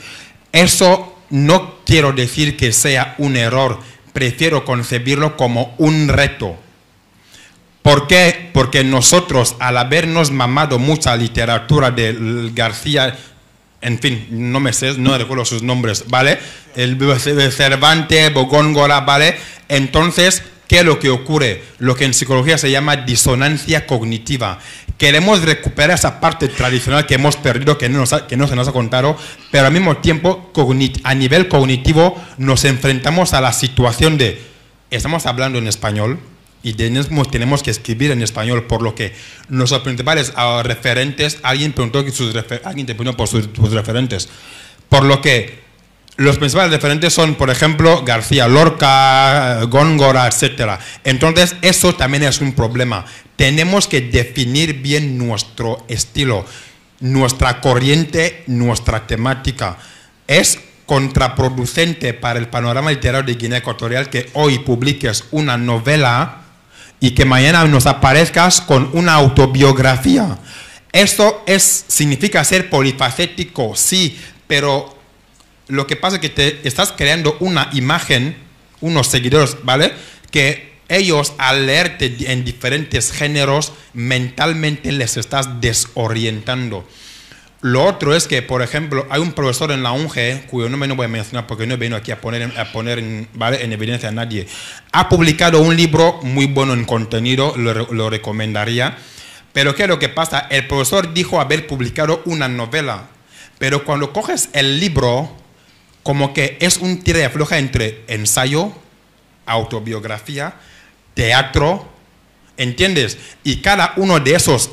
Eso no quiero decir que sea un error, prefiero concebirlo como un reto. ¿Por qué? Porque nosotros, al habernos mamado mucha literatura de García, en fin, no recuerdo sus nombres, ¿vale? El Cervantes, Góngora, ¿vale? Entonces, ¿qué es lo que ocurre? Lo que en psicología se llama disonancia cognitiva, queremos recuperar esa parte tradicional que hemos perdido, que no se nos ha contado, pero al mismo tiempo, a nivel cognitivo, nos enfrentamos a la situación de, estamos hablando en español, y tenemos que escribir en español, por lo que nuestros principales referentes, alguien te preguntó por sus referentes, por lo que los principales referentes son, por ejemplo, García Lorca, Góngora, etc. Entonces, eso también es un problema. Tenemos que definir bien nuestro estilo, nuestra corriente, nuestra temática. Es contraproducente para el panorama literario de Guinea Ecuatorial que hoy publiques una novela y que mañana nos aparezcas con una autobiografía. Esto significa ser polifacético, sí, pero lo que pasa es que te estás creando una imagen, unos seguidores, ¿vale? Que ellos, al leerte en diferentes géneros, mentalmente les estás desorientando. Lo otro es que, por ejemplo, hay un profesor en la UNGE, cuyo nombre no voy a mencionar porque no he venido aquí a poner en evidencia a nadie. Ha publicado un libro muy bueno en contenido, lo recomendaría. Pero ¿qué es lo que pasa? El profesor dijo haber publicado una novela, pero cuando coges el libro, como que es un tira y afloja entre ensayo, autobiografía, teatro, ¿entiendes? Y cada uno de esos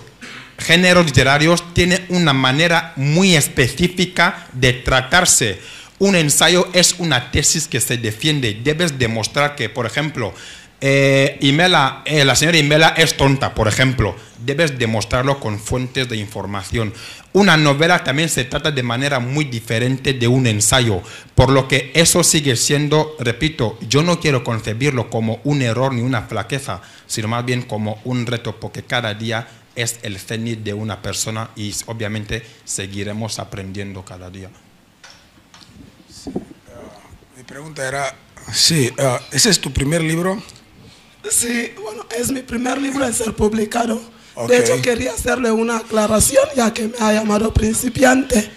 géneros literarios tiene una manera muy específica de tratarse. Un ensayo es una tesis que se defiende. Debes demostrar que, por ejemplo, la señora Imela es tonta, por ejemplo. Debes demostrarlo con fuentes de información. Una novela también se trata de manera muy diferente de un ensayo, por lo que eso sigue siendo, repito, yo no quiero concebirlo como un error ni una flaqueza, sino más bien como un reto, porque cada día es el cenit de una persona y obviamente seguiremos aprendiendo cada día. Mi pregunta era, sí, ¿ese es tu primer libro? Sí, bueno, es mi primer libro en ser publicado. Okay. De hecho, quería hacerle una aclaración, ya que me ha llamado principiante.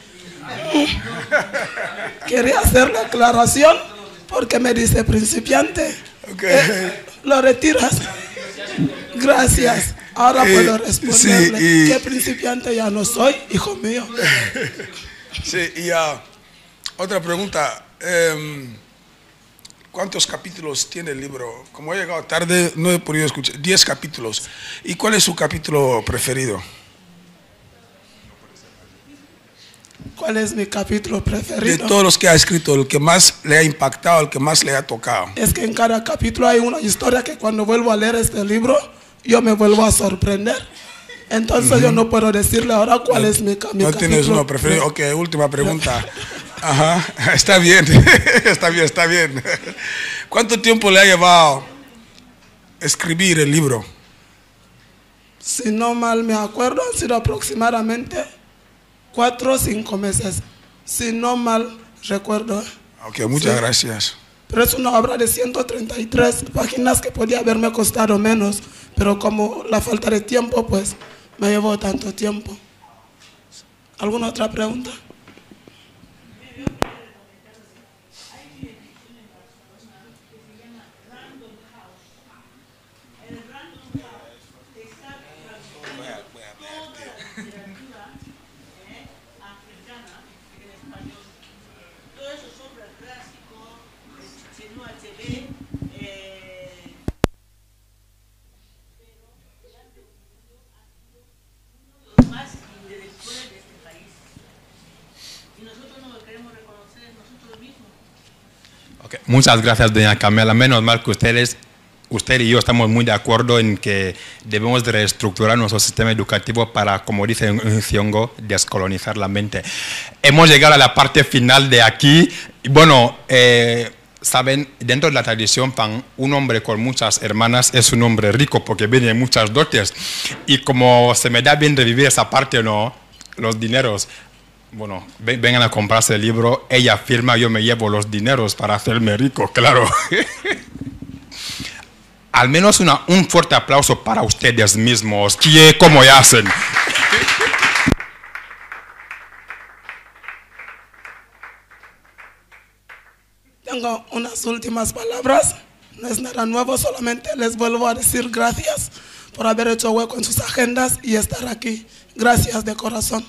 Quería hacerle aclaración porque me dice principiante. Okay. ¿Lo retiras? Gracias. Ahora puedo responderle que principiante ya no soy, hijo mío. Sí, y otra pregunta. ¿Cuántos capítulos tiene el libro? Como he llegado tarde, no he podido escuchar. 10 capítulos. ¿Y cuál es su capítulo preferido? ¿Cuál es mi capítulo preferido? De todos los que ha escrito, el que más le ha impactado, el que más le ha tocado. Es que en cada capítulo hay una historia que cuando vuelvo a leer este libro, yo me vuelvo a sorprender. Entonces yo no puedo decirle ahora cuál es mi capítulo. No tienes uno preferido. Ok, última pregunta. Ajá, está bien, está bien. ¿Cuánto tiempo le ha llevado escribir el libro? Si no mal me acuerdo, han sido aproximadamente 4 o 5 meses. Si no mal recuerdo. Ok, muchas gracias. Pero es una obra de 133 páginas que podía haberme costado menos. Pero como la falta de tiempo, pues me llevó tanto tiempo. ¿Alguna otra pregunta? Okay. Muchas gracias, doña Camila. Menos mal que usted y yo estamos muy de acuerdo en que debemos de reestructurar nuestro sistema educativo para, como dice Ciongo, descolonizar la mente. Hemos llegado a la parte final de aquí. Bueno, saben, dentro de la tradición Pan, un hombre con muchas hermanas es un hombre rico porque viene muchas dotes. Y como se me da bien revivir esa parte, ¿no? Los dineros. Bueno, vengan a comprarse el libro. Ella firma, yo me llevo los dineros para hacerme rico, claro. Al menos un fuerte aplauso para ustedes mismos. ¿Cómo hacen? Tengo unas últimas palabras. No es nada nuevo, solamente les vuelvo a decir gracias por haber hecho hueco en sus agendas y estar aquí. Gracias de corazón.